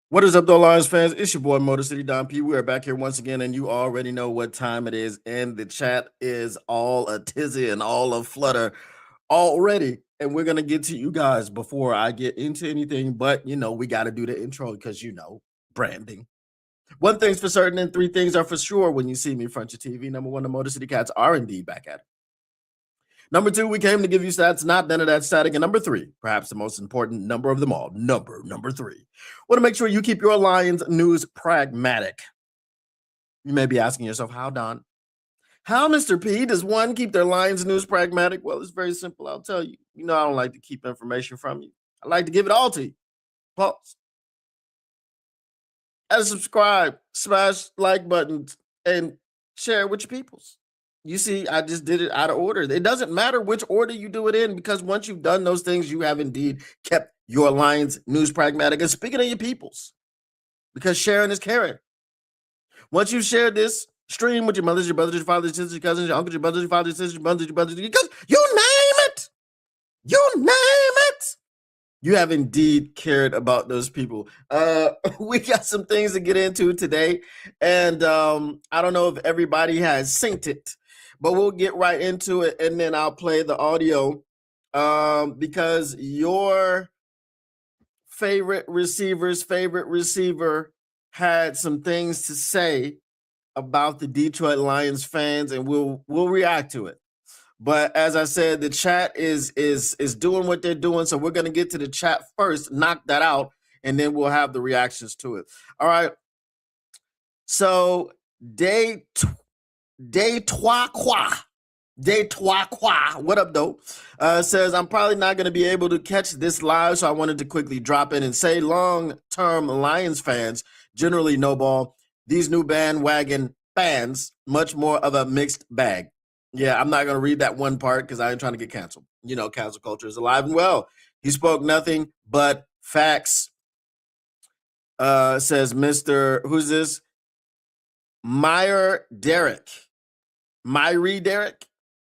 What is up, though, Lions fans? It's your boy Motor City Don P. We are back here once again, and you already know what time it is. And the chat is all a tizzy and all a flutter already. And we're gonna get to you guys before I get into anything. But we got to do the intro because branding. One thing's for certain, and three things are for sure. When you see me in front of your TV, number one, the Motor City Cats are indeed back at it. Number two, we came to give you stats, not none of that static. And number three, perhaps the most important number of them all, number three. Want to make sure you keep your Lions news pragmatic. You may be asking yourself, how, Don? How, Mr. P, does one keep their Lions news pragmatic? Well, it's very simple. I'll tell you. I don't like to keep information from you. I like to give it all to you. Pause. And subscribe, smash like buttons, and share with your peoples. You see, I just did it out of order. It doesn't matter which order you do it in, because once you've done those things, you have indeed kept your Lions news pragmatic. And speaking of your peoples, because sharing is caring. Once you've shared this stream with your mothers, your brothers, your fathers, your sisters, your cousins, your uncles, your brothers, your fathers, your sisters, your brothers, your brothers, because you name it. You name it. You have indeed cared about those people. We got some things to get into today. And I don't know if everybody has synced it, but we'll get right into it. And then I'll play the audio because your favorite receiver's favorite receiver had some things to say about the Detroit Lions fans, and we'll react to it. But as I said, the chat is doing what they're doing, so we're going to get to the chat first, knock that out, and then we'll have the reactions to it. All right. So day trois quoi. What up, though? Says, I'm probably not going to be able to catch this live, so I wanted to quickly drop in and say long-term Lions fans generally no ball. These new bandwagon fans, much more of a mixed bag. Yeah, I'm not going to read that one part because I ain't trying to get canceled. Cancel culture is alive and well. He spoke nothing but facts. Says Mr. Who's this? Myrie Derrick,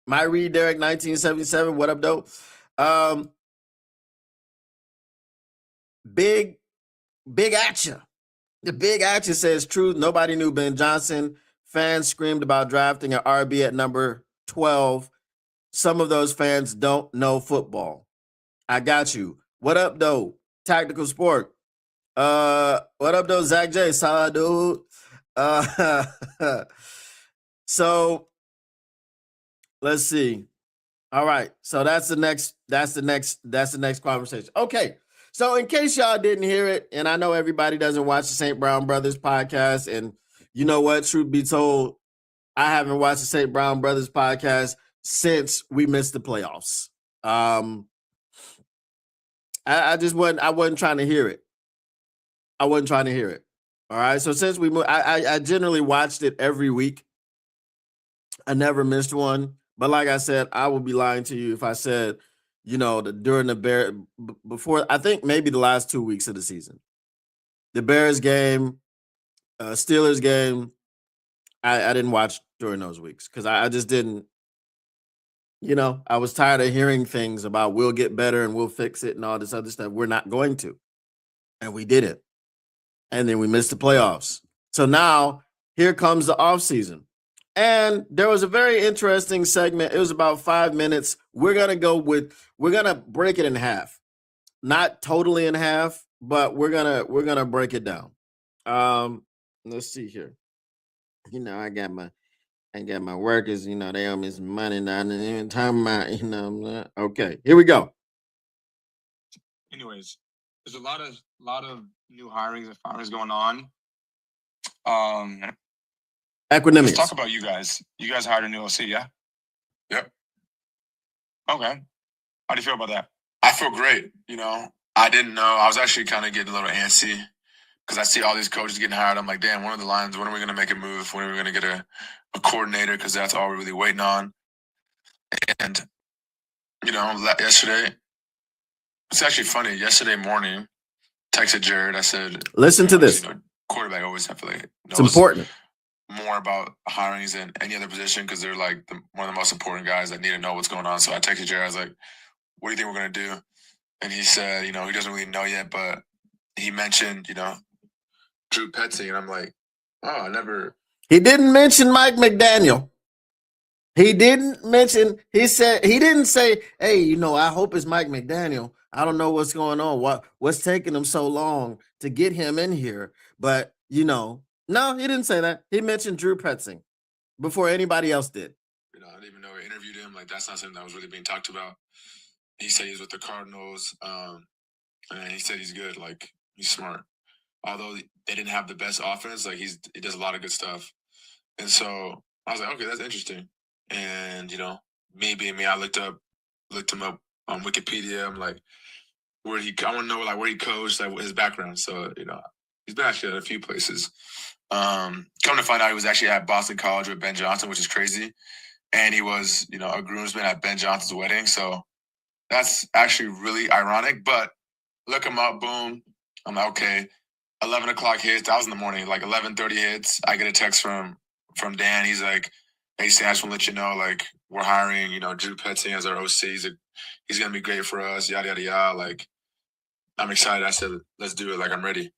1977. What up, though? Big Atcha. The Big Atcha says, truth, nobody knew Ben Johnson. Fans screamed about drafting an RB at number 12. Some of those fans don't know football. I got you. What up, though? Tactical Sport. What up, though? Zach J. Solid dude. So let's see. All right. So that's the next conversation. Okay. So in case y'all didn't hear it, and I know everybody doesn't watch the St. Brown Brothers podcast, and you know what? Truth be told, I haven't watched the St. Brown Brothers podcast since we missed the playoffs. I wasn't trying to hear it. All right. So since we moved, I generally watched it every week. I never missed one. But like I said, I would be lying to you if I said, during the Bear before, I think maybe the last 2 weeks of the season, the Bears game, Steelers game, I didn't watch during those weeks because I just didn't. I was tired of hearing things about we'll get better and we'll fix it and all this other stuff. We're not going to. And we didn't. And then we missed the playoffs. So now here comes the offseason. And there was a very interesting segment. It was about 5 minutes. We're going to break it in half. Not totally in half, but we're going to break it down. Let's see here. I got my workers, they owe me some money now. And even talking about, okay, here we go. Anyways, there's a lot of new hirings and firings going on. Equanimous. Let's talk about you guys. You guys hired a new OC, yeah? Yep. Okay. How do you feel about that? I feel great. I didn't know. I was actually kind of getting a little antsy because I see all these coaches getting hired. I'm like, damn, when are the Lions? When are we going to make a move? When are we going to get a coordinator? Because that's all we're really waiting on. And, yesterday, it's actually funny. Yesterday morning, texted Jared. I said, listen to this. Quarterback always have to it's important. More about hirings than any other position because they're like one of the most important guys that need to know what's going on. So I texted Jared. I was like, what do you think we're going to do? And he said, he doesn't really know yet, but he mentioned, Drew Petzing, and I'm like, oh, I never. He didn't mention Mike McDaniel. He didn't mention. He said he didn't say, "Hey, I hope it's Mike McDaniel. I don't know what's going on. What's taking him so long to get him in here?" But no, he didn't say that. He mentioned Drew Petzing before anybody else did. I didn't even know I interviewed him. Like, that's not something that was really being talked about. He said he's with the Cardinals, and he said he's good. Like, he's smart. Although they didn't have the best offense, like he does a lot of good stuff. And so I was like, okay, that's interesting. And me being me, I looked him up on Wikipedia. I'm like, I want to know like where he coached, like his background. So he's been actually at a few places. Come to find out, he was actually at Boston College with Ben Johnson, which is crazy. And he was, a groomsman at Ben Johnson's wedding. So that's actually really ironic. But look him up, boom. I'm like, okay. 11 o'clock hits. That was in the morning. Like 11:30 hits. I get a text from Dan. He's like, "Hey, Sam, I just want to let you know, like, we're hiring, Drew Petzing as our OC. He's gonna be great for us. Yada yada yada. Like, I'm excited." I said, "Let's do it. Like, I'm ready."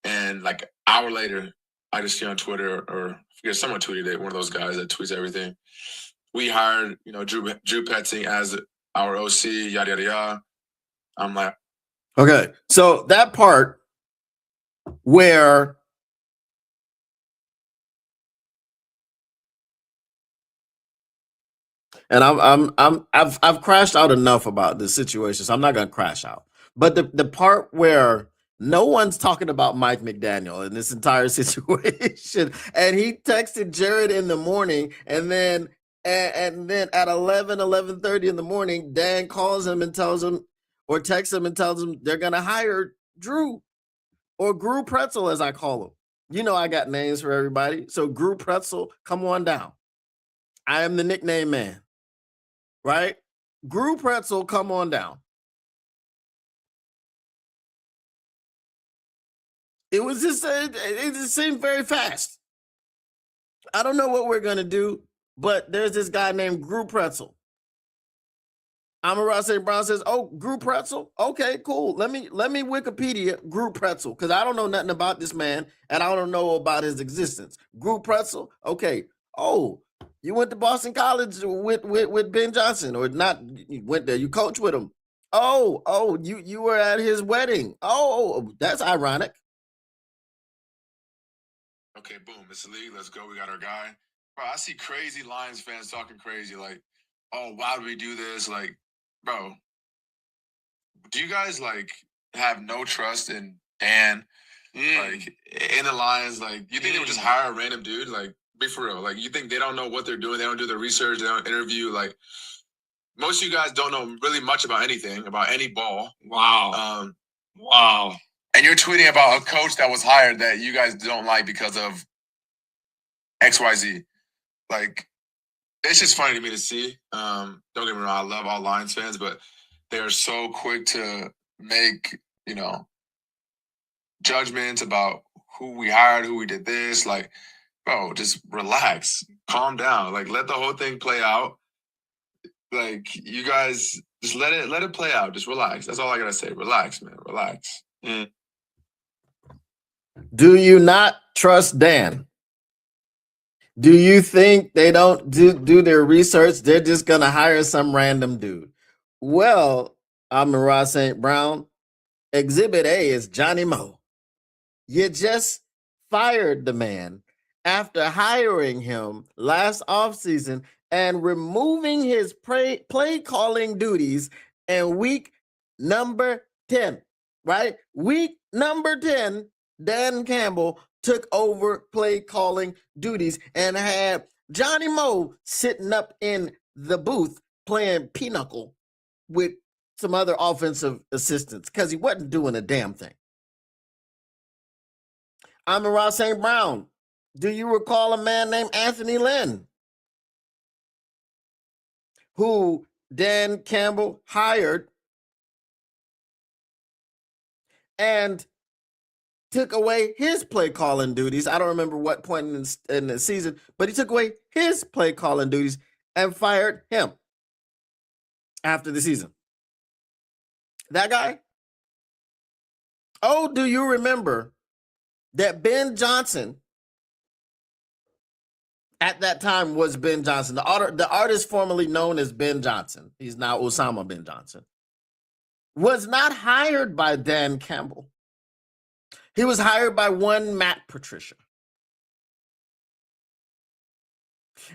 And like an hour later, I just see on Twitter or I forget, someone tweeted it. One of those guys that tweets everything. We hired, Drew Petzing as our OC. Yada yada yada. I'm like, okay. So that part where and I've crashed out enough about this situation, so I'm not gonna crash out. But the part where no one's talking about Mike McDaniel in this entire situation, and he texted Jared in the morning, and then at 11:30 in the morning, Dan calls him and tells him, or texts him and tells him they're gonna hire Drew. Or Gru Pretzel, as I call him. I got names for everybody. So Gru Pretzel, come on down. I am the nickname man. Right? Gru Pretzel, come on down. It was just, it just seemed very fast. I don't know what we're going to do, but there's this guy named Gru Pretzel. Amon-Ra St. Brown says, "Oh, Gru Pretzel? Okay, cool. Let me Wikipedia Gru Pretzel, because I don't know nothing about this man, and I don't know about his existence. Gru Pretzel? Okay. Oh, you went to Boston College with Ben Johnson, or not? You went there. You coached with him. Oh, you were at his wedding. Oh, that's ironic. Okay, boom, it's the league. Let's go. We got our guy. Bro, I see crazy Lions fans talking crazy, like, oh, why do we do this? Like, bro, do you guys like have no trust in Dan? Like in the Lions, like you think they would just hire a random dude? Like, be for real. Like, you think they don't know what they're doing? They don't do their research. They don't interview. Like, most of you guys don't know really much about anything, about any ball. Wow. Wow. And you're tweeting about a coach that was hired that you guys don't like because of XYZ. Like, it's just funny to me to see. Don't get me wrong, I love all Lions fans, but they're so quick to make, judgments about who we hired, who we did this. Like, bro, just relax, calm down. Like, let the whole thing play out. Like, you guys just let it play out. Just relax. That's all I gotta say. Relax, man. Relax. Do you not trust Dan? Do you think they don't do their research? They're just gonna hire some random dude. Well, Amon-Ra St. Brown, Exhibit A is Johnny Moe. You just fired the man after hiring him last offseason and removing his play calling duties in week number 10, right? Week number 10, Dan Campbell took over play calling duties and had Johnny Moe sitting up in the booth playing pinochle with some other offensive assistants because he wasn't doing a damn thing. Amon-Ra St. Brown, do you recall a man named Anthony Lynn who Dan Campbell hired and took away his play calling duties? I don't remember what point in the season, but he took away his play calling duties and fired him after the season. That guy? Oh, do you remember that Ben Johnson at that time was Ben Johnson. The artist formerly known as Ben Johnson, he's now Osama Ben Johnson, was not hired by Dan Campbell. He was hired by one Matt Patricia.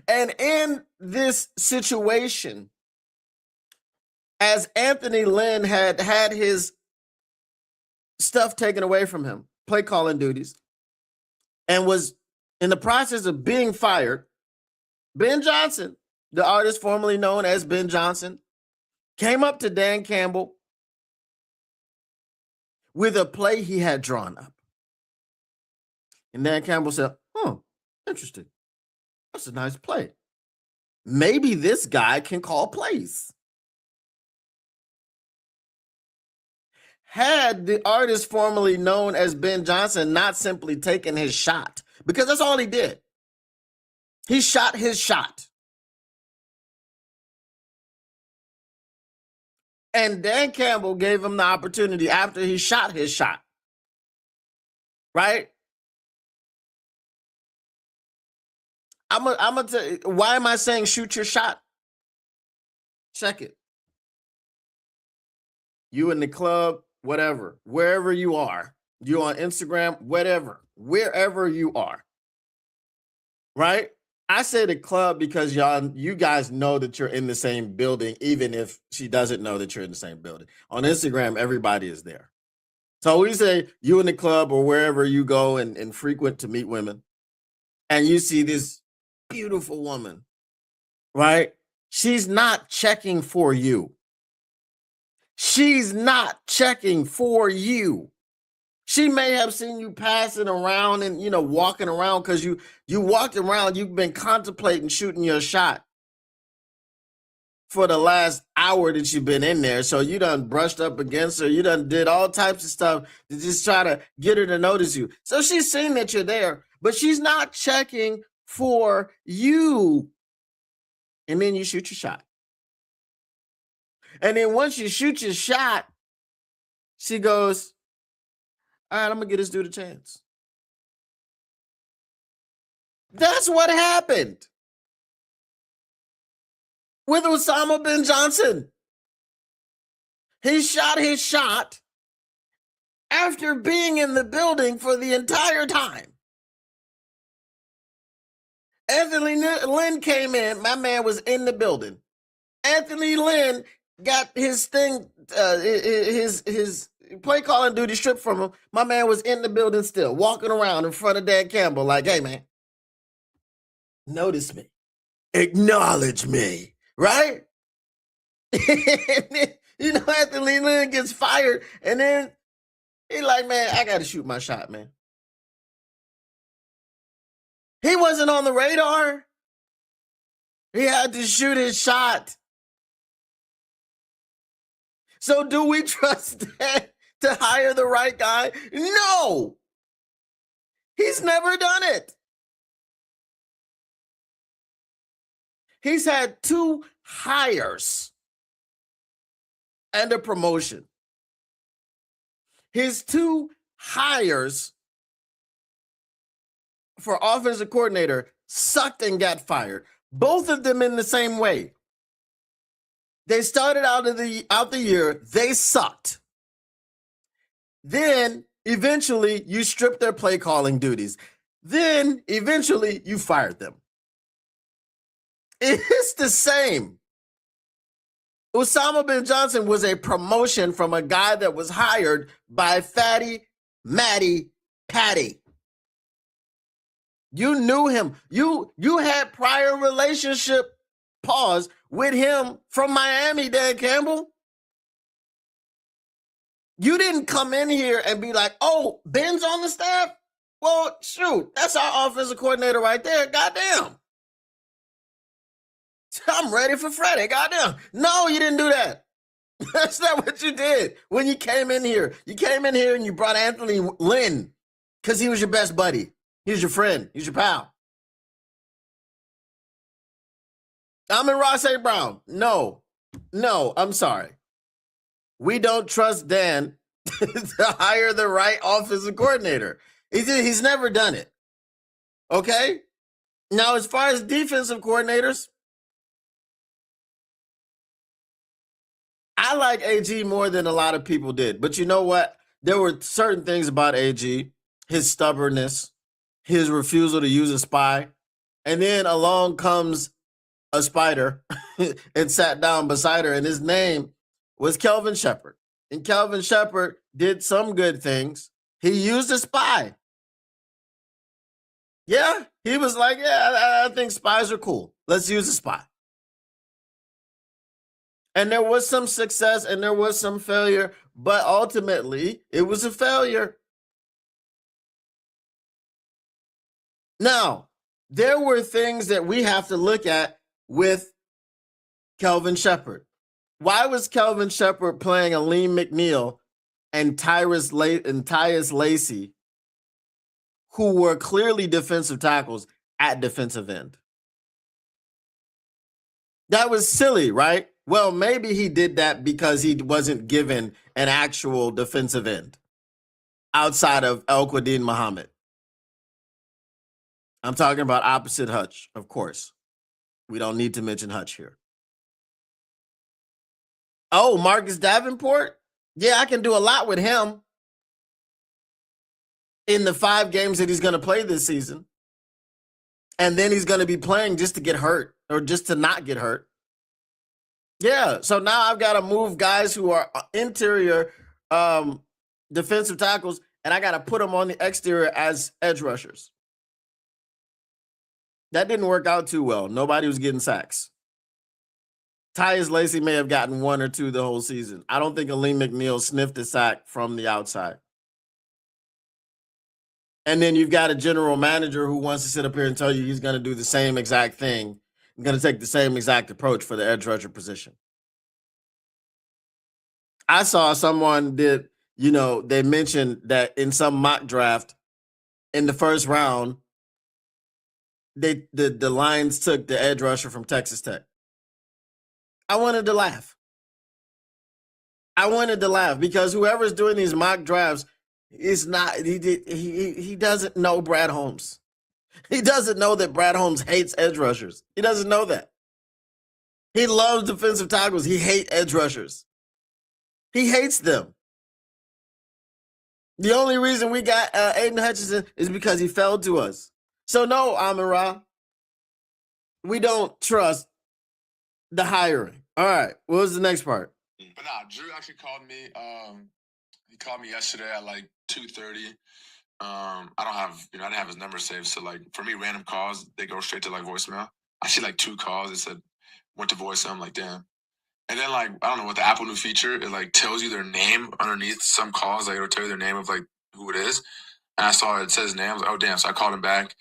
And in this situation, as Anthony Lynn had his stuff taken away from him, play calling duties, and was in the process of being fired, Ben Johnson, the artist formerly known as Ben Johnson, came up to Dan Campbell with a play he had drawn up. And Dan Campbell said, interesting. That's a nice play. Maybe this guy can call plays. Had the artist formerly known as Ben Johnson not simply taken his shot, because that's all he did. He shot his shot. And Dan Campbell gave him the opportunity after he shot his shot. Right? I'm gonna tell you, why am I saying shoot your shot? Check it. You in the club, whatever, wherever you are, you on Instagram, whatever, wherever you are. Right? I say the club because you guys know that you're in the same building, even if she doesn't know that you're in the same building. On Instagram, everybody is there. So we say you in the club or wherever you go and frequent to meet women, and you see this beautiful woman, right? She's not checking for you. She's not checking for you. She may have seen you passing around and, walking around because you walked around, you've been contemplating shooting your shot for the last hour that you've been in there. So you done brushed up against her. You done did all types of stuff to just try to get her to notice you. So she's seen that you're there, but she's not checking for you. And then you shoot your shot. And then once you shoot your shot, she goes, all right, I'm going to get this dude a chance. That's what happened with Osama bin Johnson. He shot his shot after being in the building for the entire time. Anthony Lynn came in. My man was in the building. Anthony Lynn got his thing, his play calling duty stripped from him. My man was in the building still, walking around in front of Dan Campbell like, hey, man, notice me. Acknowledge me, right? Anthony Lynn gets fired, and then he's like, man, I got to shoot my shot, man. He wasn't on the radar. He had to shoot his shot. So do we trust that to hire the right guy? No. He's never done it. He's had 2 hires and a promotion. His 2 hires for offensive coordinator sucked and got fired. Both of them in the same way. They started out the year, they sucked. Then eventually you stripped their play calling duties. Then eventually you fired them. It's the same. Osama bin Johnson was a promotion from a guy that was hired by Fatty Matty Patty. You knew him. You had prior relationship with him from Miami, Dan Campbell. You didn't come in here and be like, oh, Ben's on the staff? Well, shoot, that's our offensive coordinator right there. Goddamn. I'm ready for Freddie. Goddamn. No, you didn't do that. That's not what you did when you came in here. You came in here and you brought Anthony Lynn because he was your best buddy. He was your friend. He's your pal. I'm in Ross A. Brown. No, I'm sorry. We don't trust Dan to hire the right offensive coordinator. He's never done it. Okay? Now, as far as defensive coordinators, I like AG more than a lot of people did. But you know what? There were certain things about AG, his stubbornness, his refusal to use a spy. And then along comes a spider and sat down beside her, and his name was Kelvin Shepard. And Kelvin Shepard did some good things. He used a spy. Yeah, he was like, yeah, I think spies are cool. Let's use a spy. And there was some success and there was some failure, but ultimately it was a failure. Now, there were things that we have to look at with Kelvin Shepard. Why was Kelvin Shepard playing Aleem McNeil and Tyus Lacey, who were clearly defensive tackles, at defensive end? That was silly, right? Well, maybe he did that because he wasn't given an actual defensive end outside of El-Quadin Muhammad. I'm talking about opposite Hutch, of course. We don't need to mention Hutch here. Oh, Marcus Davenport? Yeah, I can do a lot with him in the 5 games that he's going to play this season. And then he's going to be playing just to get hurt or just to not get hurt. Yeah, so now I've got to move guys who are interior defensive tackles, and I got to put them on the exterior as edge rushers. That didn't work out too well. Nobody was getting sacks. Tyus Lacey may have gotten 1 or 2 the whole season. I don't think Aleem McNeil sniffed a sack from the outside. And then you've got a general manager who wants to sit up here and tell you he's going to do the same exact thing. He's going to take the same exact approach for the edge rusher position. I saw someone did, they mentioned that in some mock draft in the first round, the Lions took the edge rusher from Texas Tech. I wanted to laugh. Because whoever's doing these mock drafts is not, he doesn't know Brad Holmes. He doesn't know that Brad Holmes hates edge rushers. He doesn't know that. He loves defensive tackles. He hates edge rushers. He hates them. The only reason we got Aiden Hutchinson is because he fell to us. So no, Amon-Ra, we don't trust the hiring. All right, what was the next part? But nah, Drew actually called me. He called me yesterday at like 2:30. I didn't have his number saved. So like for me, random calls, they go straight to like voicemail. I see like 2 calls that said went to voicemail. I'm like, damn. And then like, I don't know, with the Apple new feature, it like tells you their name underneath some calls. Like it'll tell you their name of like who it is. And I saw it says name. I was like, oh damn. So I called him back.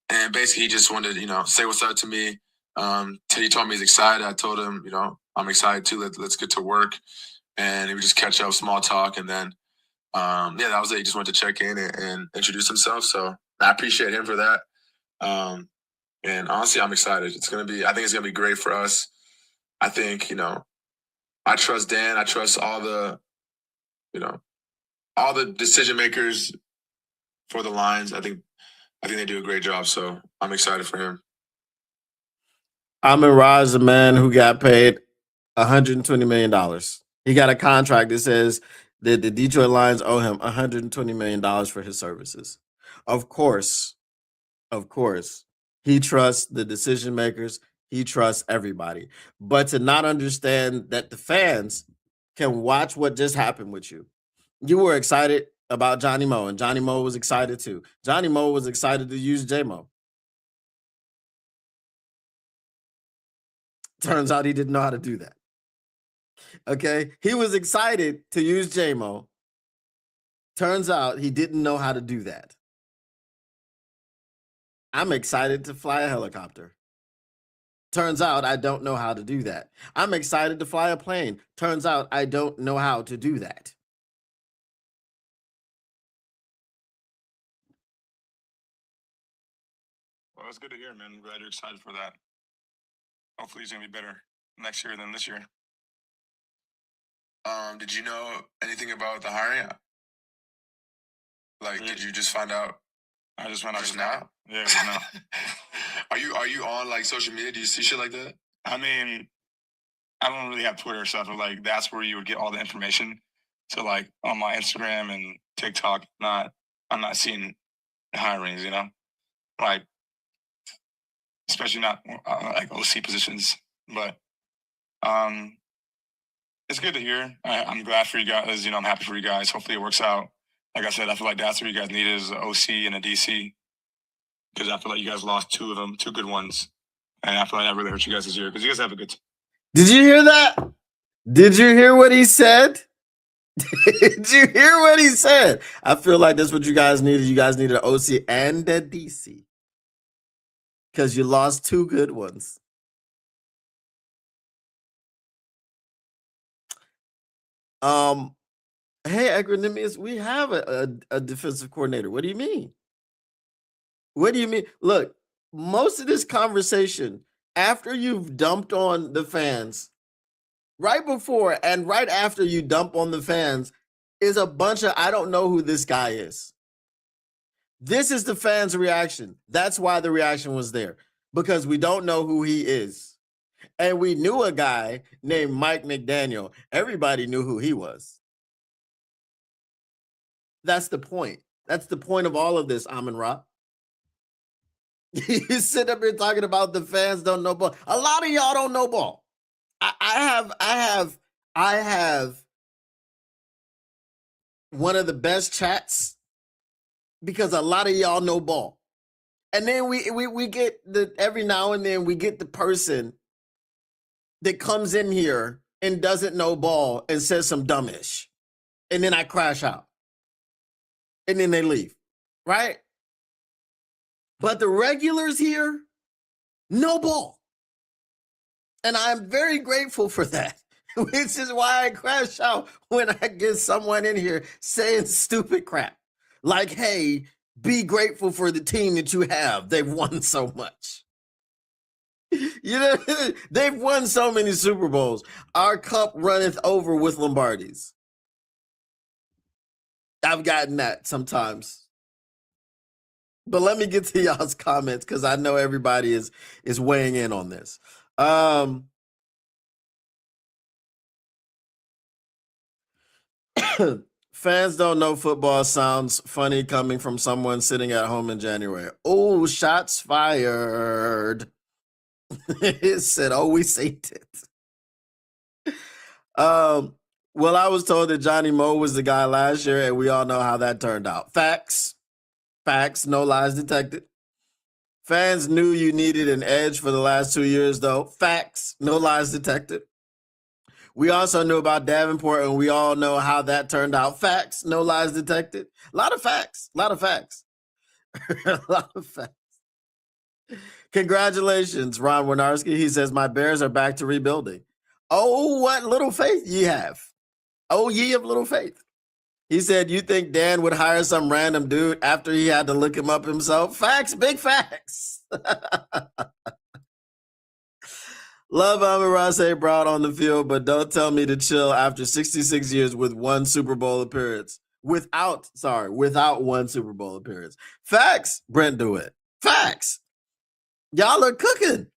And basically he just wanted, say what's up to me. He told me he's excited. I told him, I'm excited too. Let's get to work. And we just catch up, small talk, and then that was it. He just wanted to check in and introduce himself. So I appreciate him for that. And honestly, I'm excited. I think it's gonna be great for us. I think, I trust Dan. I trust all the decision makers for the Lions. I think they do a great job. So I'm excited for him. Amon-Ra is a man who got paid $120 million. He got a contract that says that the Detroit Lions owe him $120 million for his services. Of course, he trusts the decision makers. He trusts everybody. But to not understand that the fans can watch what just happened with you. You were excited about Johnny Moe, and Johnny Moe was excited too. Johnny Moe was excited to use J-Mo. Turns out he didn't know how to do that. Okay? He was excited to use J-Mo. Turns out he didn't know how to do that. I'm excited to fly a helicopter. Turns out I don't know how to do that. I'm excited to fly a plane. Turns out I don't know how to do that. Well, it's good to hear, man. I'm glad you're excited for that. Hopefully he's gonna be better next year than this year. Did you know anything about the hiring? Like, did you just find out I just went out just now? Yeah, just now. Are you on like social media? Do you see shit like that? I mean, I don't really have Twitter or stuff, but like that's where you would get all the information. So like on my Instagram and TikTok, I'm not seeing hirings, you know, like especially not like OC positions. But it's good to hear. I'm glad for you guys. You know, I'm happy for you guys. Hopefully it works out. Like I said, I feel like that's what you guys need is an OC and a DC because I feel like you guys lost two of them, two good ones, and I feel like that really hurt you guys this year because you guys have a good team. Did you hear that? Did you hear what he said? Did you hear what he said? I feel like that's what you guys needed. You guys needed an OC and a DC because you lost two good ones. Hey, Agronymous, we have a defensive coordinator. What do you mean? What do you mean? Look, most of this conversation, after you've dumped on the fans, right before and right after you dump on the fans, is a bunch of, I don't know who this guy is. This is the fans' reaction. That's why the reaction was there, because we don't know who he is. And we knew a guy named Mike McDaniel. Everybody knew who he was. That's the point. That's the point of all of this, Amon Ra. You sit up here talking about the fans don't know ball. A lot of y'all don't know ball. I have one of the best chats because a lot of y'all know ball. And then we get every now and then we get the person that comes in here and doesn't know ball and says some dumbish. And then I crash out. And then they leave. Right? But the regulars here, no ball. And I'm very grateful for that, which is why I crash out when I get someone in here saying stupid crap. Like, hey, be grateful for the team that you have. They've won so much. You know, they've won so many Super Bowls. Our cup runneth over with Lombardis. I've gotten that sometimes. But let me get to y'all's comments because I know everybody is weighing in on this. Fans don't know football sounds funny coming from someone sitting at home in January. Oh, shots fired. It said, oh, we saved it. Well, I was told that Johnny Moe was the guy last year, and we all know how that turned out. Facts. Facts, no lies detected. Fans knew you needed an edge for the last 2 years, though. Facts, no lies detected. We also knew about Davenport, and we all know how that turned out. Facts, no lies detected. A lot of facts, a lot of facts. A lot of facts. Congratulations, Ron Winarski. He says, my Bears are back to rebuilding. Oh, what little faith ye have. Oh, ye of little faith. He said, you think Dan would hire some random dude after he had to look him up himself? Facts, big facts. Love Amon-Ra St. Brown on the field, but don't tell me to chill after 66 years with one Super Bowl appearance. Without one Super Bowl appearance. Facts, Brent DeWitt. Facts. Y'all are cooking.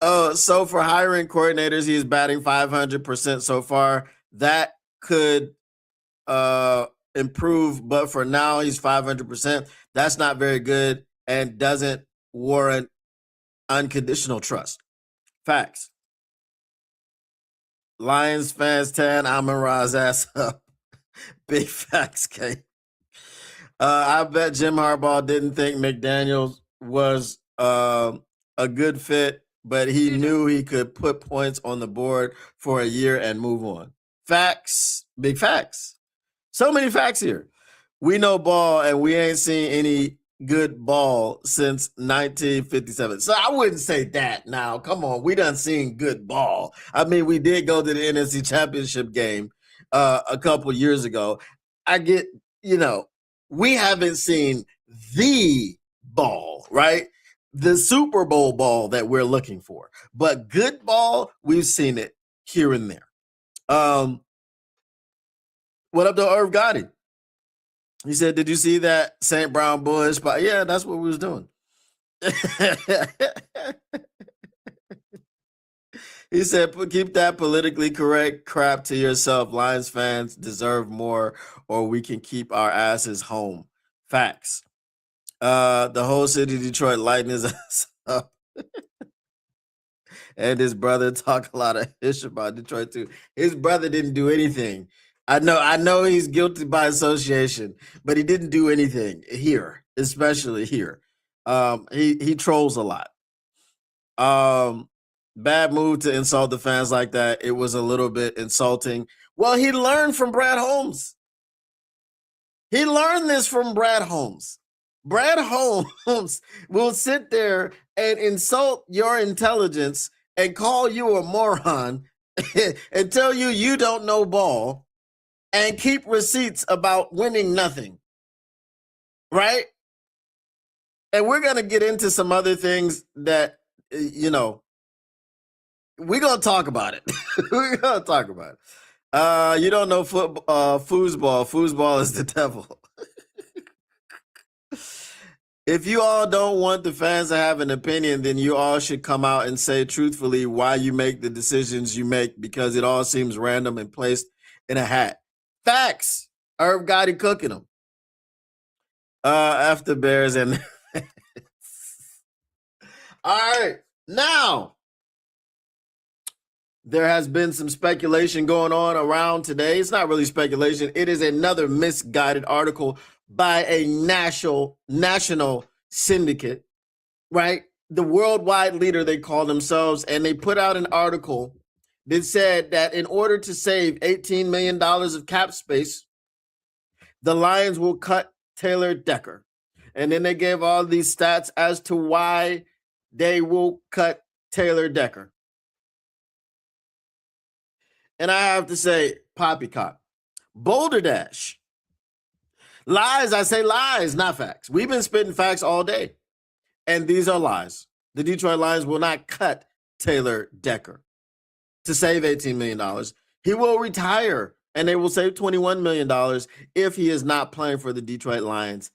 So for hiring coordinators, he's batting 500% so far. That could improve, but for now he's 500%. That's not very good and doesn't warrant unconditional trust. Facts. Lions fans 10, Amon-Ra's ass up. Big facts, K. I bet Jim Harbaugh didn't think McDaniels was a good fit, but he knew he could put points on the board for a year and move on. Facts, big facts. So many facts here. We know ball, and we ain't seen any good ball since 1957. So I wouldn't say that now. Come on, we done seen good ball. I mean, we did go to the NFC Championship game a couple years ago. I get, we haven't seen the ball, right? The Super Bowl ball that we're looking for. But good ball, we've seen it here and there. What up to Irv Gotti? He said, "Did you see that St. Brown Bush?" But yeah, that's what we was doing. He said, "Keep that politically correct crap to yourself. Lions fans deserve more, or we can keep our asses home." Facts. The whole city of Detroit lighting his ass up. And his brother talk a lot of ish about Detroit too. His brother didn't do anything. I know he's guilty by association, but he didn't do anything here, especially here. He trolls a lot. Bad move to insult the fans like that. It was a little bit insulting. Well, he learned from Brad Holmes. He learned this from Brad Holmes. Brad Holmes will sit there and insult your intelligence and call you a moron and tell you you don't know ball and keep receipts about winning nothing. Right? And we're going to get into some other things that, we're going to talk about it. We're going to talk about it. You don't know foosball. Foosball is the devil. If you all don't want the fans to have an opinion, then you all should come out and say truthfully why you make the decisions you make, because it all seems random and placed in a hat. Facts. Herb Gotti cooking them. After Bears and all right. Now, there has been some speculation going on around today. It's not really speculation. It is another misguided article by a national syndicate, right? The worldwide leader, they call themselves, and they put out an article that said that in order to save $18 million of cap space, the Lions will cut Taylor Decker. And then they gave all these stats as to why they will cut Taylor Decker. And I have to say, poppycock, Boulder Dash. Lies, I say lies, not facts. We've been spitting facts all day, and these are lies. The Detroit Lions will not cut Taylor Decker to save $18 million. He will retire, and they will save $21 million if he is not playing for the Detroit Lions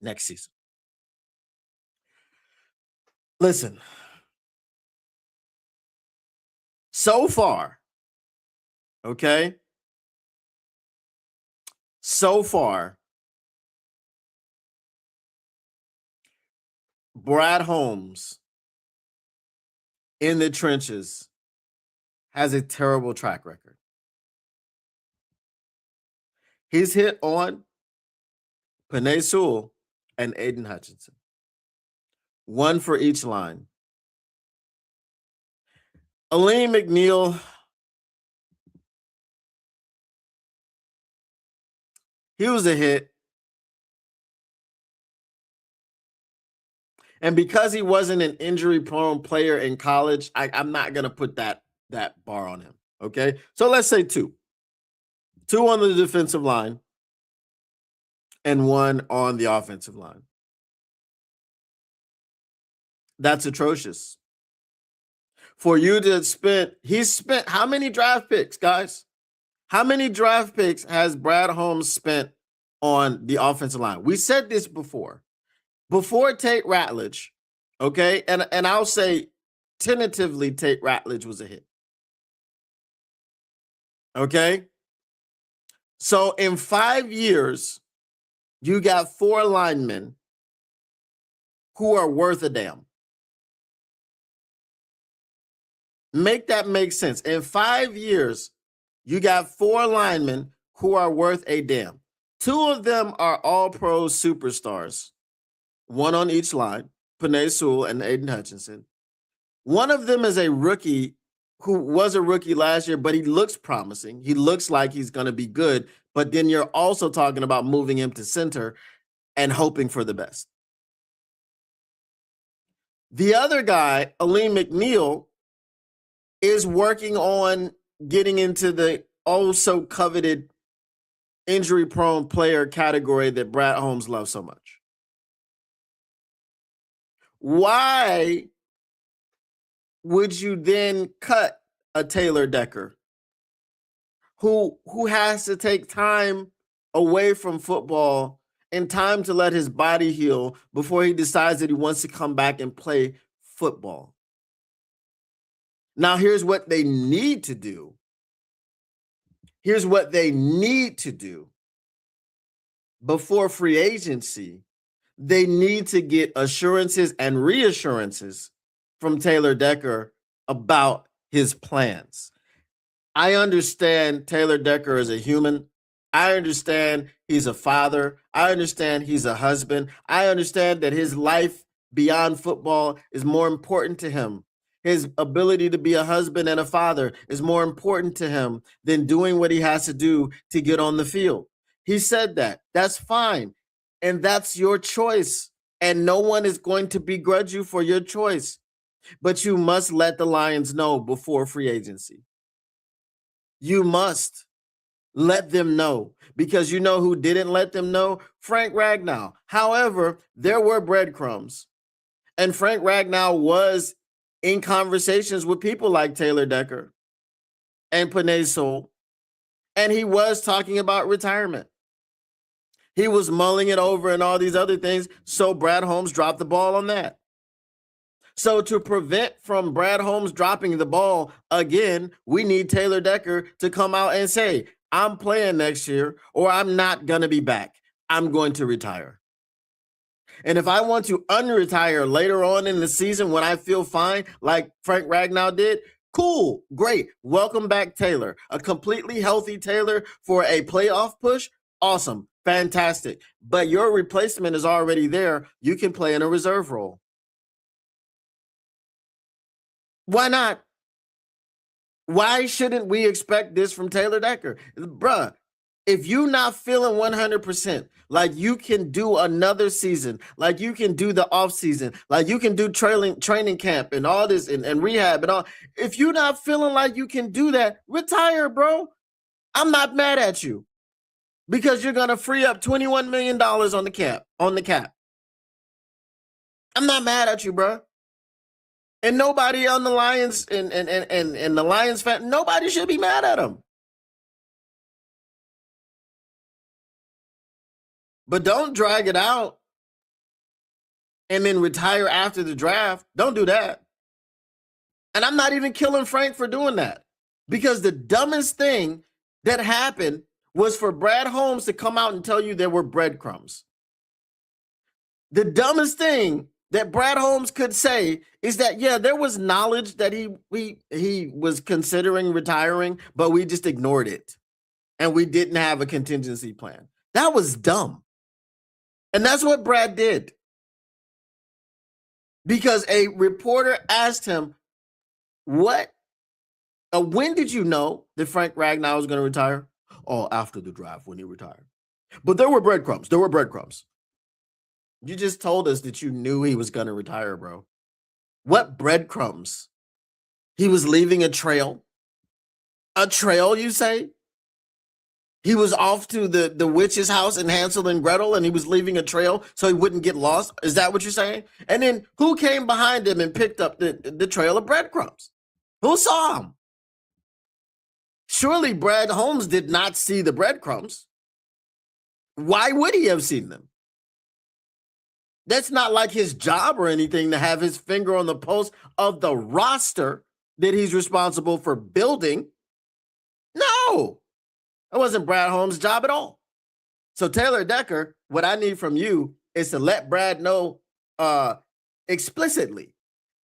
next season. Listen, so far, okay? So far, Brad Holmes in the trenches has a terrible track record. He's hit on Penei Sewell and Aiden Hutchinson. One for each line. Aleem McNeil, he was a hit. And because he wasn't an injury-prone player in college, I'm not going to put that bar on him, okay? So let's say two. Two on the defensive line and one on the offensive line. That's atrocious. For you to he's spent how many draft picks, guys? How many draft picks has Brad Holmes spent on the offensive line? We said this before. Before Tate Ratledge, okay, and I'll say tentatively Tate Ratledge was a hit. Okay? So in 5 years, you got 4 linemen who are worth a damn. Make that make sense. In 5 years, you got 4 linemen who are worth a damn. 2 of them are all-pro superstars. One on each line, Penei Sewell and Aiden Hutchinson. One of them is a rookie who was a rookie last year, but he looks promising. He looks like he's going to be good, but then you're also talking about moving him to center and hoping for the best. The other guy, Aleem McNeil, is working on getting into the oh-so-coveted injury-prone player category that Brad Holmes loves so much. Why would you then cut a Taylor Decker who has to take time away from football and time to let his body heal before he decides that he wants to come back and play football. Now, here's what they need to do. Here's what they need to do before free agency. They need to get assurances and reassurances from Taylor Decker about his plans. I understand Taylor Decker is a human. I understand he's a father. I understand he's a husband. I understand that his life beyond football is more important to him. His ability to be a husband and a father is more important to him than doing what he has to do to get on the field. He said that. That's fine. And that's your choice. And no one is going to begrudge you for your choice. But you must let the Lions know before free agency. You must let them know, because you know who didn't let them know? Frank Ragnow. However, there were breadcrumbs. And Frank Ragnow was in conversations with people like Taylor Decker and Panay Sewell. And he was talking about retirement. He was mulling it over and all these other things. So Brad Holmes dropped the ball on that. So to prevent from Brad Holmes dropping the ball again, we need Taylor Decker to come out and say, I'm playing next year, or I'm not going to be back. I'm going to retire. And if I want to unretire later on in the season when I feel fine, like Frank Ragnow did, cool, great. Welcome back, Taylor. A completely healthy Taylor for a playoff push. Awesome. Fantastic. But your replacement is already there. You can play in a reserve role. Why not? Why shouldn't we expect this from Taylor Decker? Bruh, if you're not feeling 100%, like you can do another season, like you can do the off season, like you can do training camp and all this and rehab and all. If you're not feeling like you can do that, retire, bro. I'm not mad at you because you're going to free up $21 million on the cap. I'm not mad at you, bro. And nobody on the Lions and the Lions fan, nobody should be mad at him. But don't drag it out and then retire after the draft. Don't do that. And I'm not even killing Frank for doing that, because the dumbest thing that happened was for Brad Holmes to come out and tell you there were breadcrumbs. The dumbest thing that Brad Holmes could say is that, yeah, there was knowledge that he was considering retiring, but we just ignored it. And we didn't have a contingency plan. That was dumb. And that's what Brad did. Because a reporter asked him, when did you know that Frank Ragnow was going to retire? Oh, after the draft when he retired. But there were breadcrumbs. You just told us that you knew he was going to retire, bro. What breadcrumbs? He was leaving a trail. A trail, you say? He was off to the witch's house in Hansel and Gretel, and he was leaving a trail so he wouldn't get lost. Is that what you're saying? And then who came behind him and picked up the trail of breadcrumbs? Who saw him? Surely Brad Holmes did not see the breadcrumbs. Why would he have seen them? That's not like his job or anything to have his finger on the pulse of the roster that he's responsible for building. No, it wasn't Brad Holmes' job at all. So Taylor Decker, what I need from you is to let Brad know explicitly,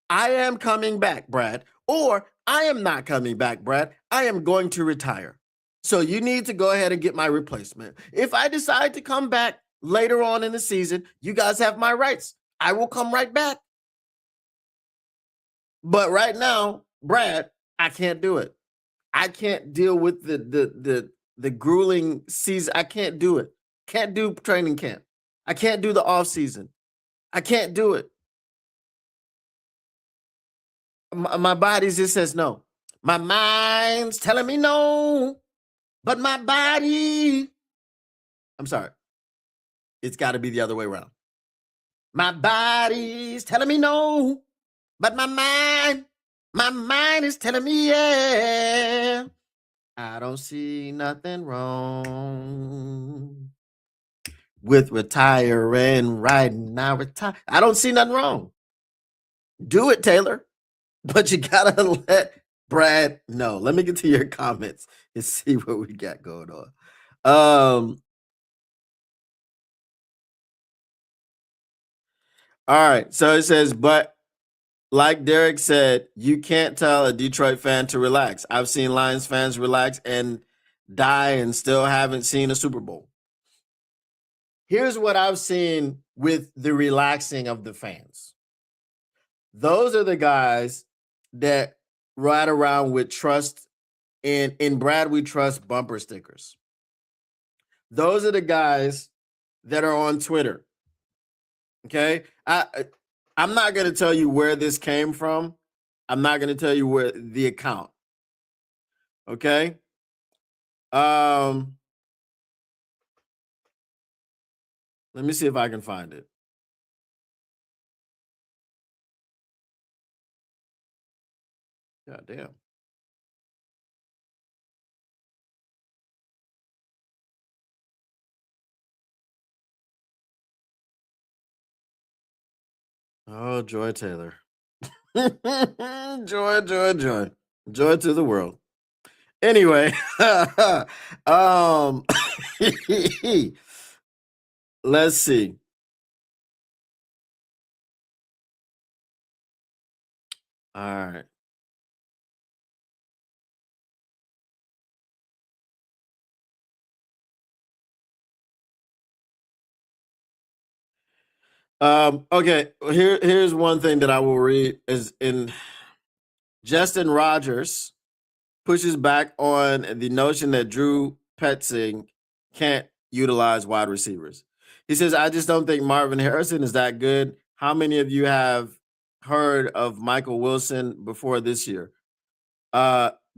I am coming back, Brad, or I am not coming back, Brad. I am going to retire. So you need to go ahead and get my replacement. If I decide to come back later on in the season, you guys have my rights. I will come right back. But right now, Brad, I can't do it. I can't deal with the grueling season. I can't do it. Can't do training camp. I can't do the off season. I can't do it. My body just says no. My mind's telling me no, but my body, I'm sorry. It's got to be the other way around. My body's telling me no, but my mind is telling me yeah. I don't see nothing wrong. with retiring right now. Retire. I don't see nothing wrong. Do it, Taylor. But you gotta let Brad know. Let me get to your comments and see what we got going on. All right. So it says, but like Derek said, you can't tell a Detroit fan to relax. I've seen Lions fans relax and die and still haven't seen a Super Bowl. Here's what I've seen with the relaxing of the fans. Those are the guys that ride around with trust in Brad We Trust bumper stickers. Those are the guys that are on Twitter. Okay? I'm not going to tell you where this came from. I'm not going to tell you where the account. Okay? Let me see if I can find it. God damn. Oh, Joy Taylor. Joy, joy, joy. Joy to the world. Anyway, let's see. All right. Okay, here's one thing that I will read is in Justin Rogers pushes back on the notion that Drew Petzing can't utilize wide receivers. He says, I just don't think Marvin Harrison is that good. How many of you have heard of Michael Wilson before this year?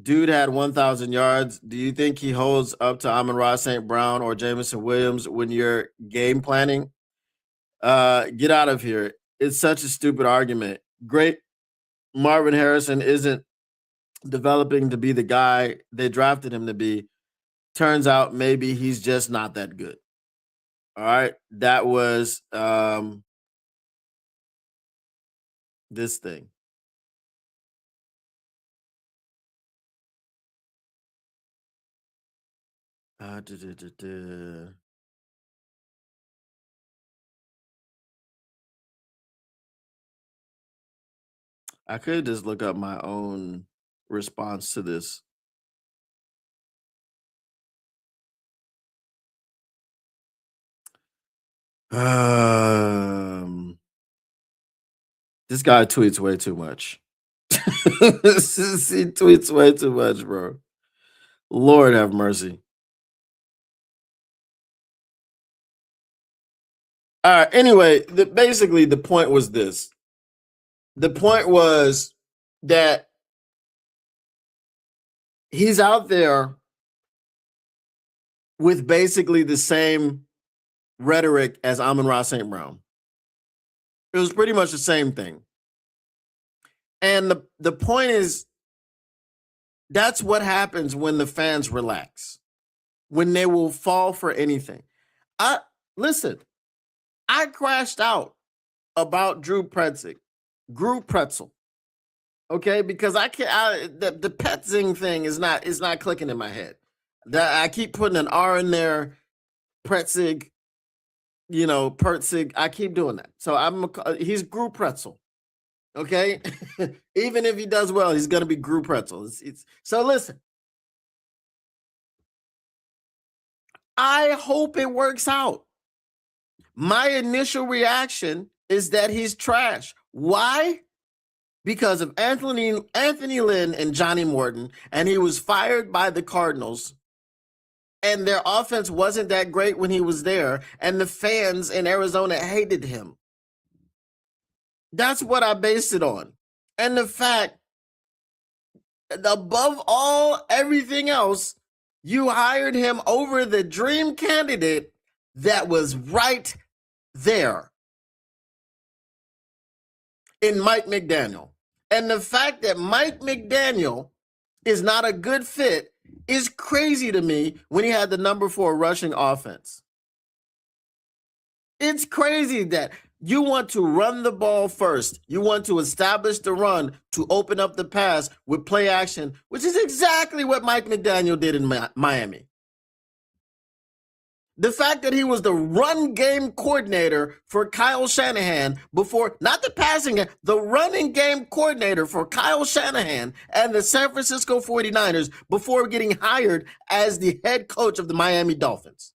Dude had 1,000 yards. Do you think he holds up to Amon-Ra St. Brown or Jameson Williams when you're game planning? Get out of here. It's such a stupid argument. Great. Marvin Harrison isn't developing to be the guy they drafted him to be. Turns out maybe he's just not that good. All right. That was this thing. I could just look up my own response to this. This guy tweets way too much. He tweets way too much, bro. Lord have mercy. All right. Anyway, basically the point was this. The point was that he's out there with basically the same rhetoric as Amon-Ra St. Brown. It was pretty much the same thing. And the point is, that's what happens when the fans relax, when they will fall for anything. Listen, I crashed out about Drew Pretzel. Okay, because I can't. The Petzing thing is not clicking in my head. I keep putting an R in there, Pretzig, Pertzig. I keep doing that. So he's Gru Pretzel. Okay, even if he does well, he's gonna be Gru Pretzel. So listen. I hope it works out. My initial reaction is that he's trash. Why? Because of Anthony Lynn and Johnny Morton, and he was fired by the Cardinals, and their offense wasn't that great when he was there, and the fans in Arizona hated him. That's what I based it on. And the fact, above all, everything else, you hired him over the dream candidate that was right there in Mike McDaniel. And the fact that Mike McDaniel is not a good fit is crazy to me when he had the number 4 rushing offense. It's crazy that you want to run the ball first. You want to establish the run to open up the pass with play action, which is exactly what Mike McDaniel did in Miami. The fact that he was the run game coordinator for Kyle Shanahan before, not the passing game, the running game coordinator for Kyle Shanahan and the San Francisco 49ers before getting hired as the head coach of the Miami Dolphins.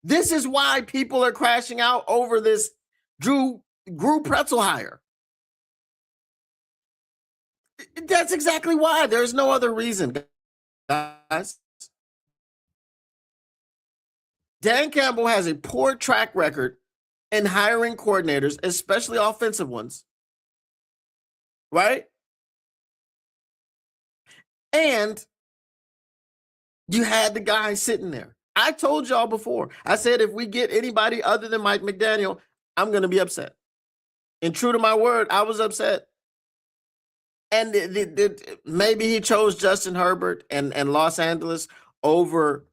This is why people are crashing out over this Drew Pretzel hire. That's exactly why. There's no other reason, guys. Dan Campbell has a poor track record in hiring coordinators, especially offensive ones. Right? And you had the guy sitting there. I told y'all before. I said if we get anybody other than Mike McDaniel, I'm going to be upset. And true to my word, I was upset. And maybe he chose Justin Herbert and Los Angeles over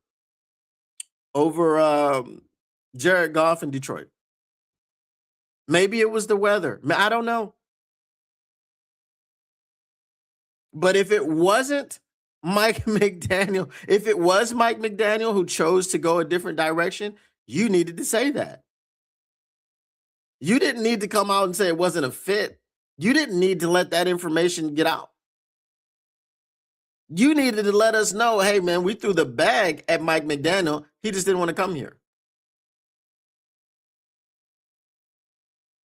Jared Goff in Detroit. Maybe it was the weather. I don't know. But if it wasn't Mike McDaniel, if it was Mike McDaniel who chose to go a different direction, you needed to say that. You didn't need to come out and say it wasn't a fit. You didn't need to let that information get out. You needed to let us know, hey, man, we threw the bag at Mike McDaniel. He just didn't want to come here.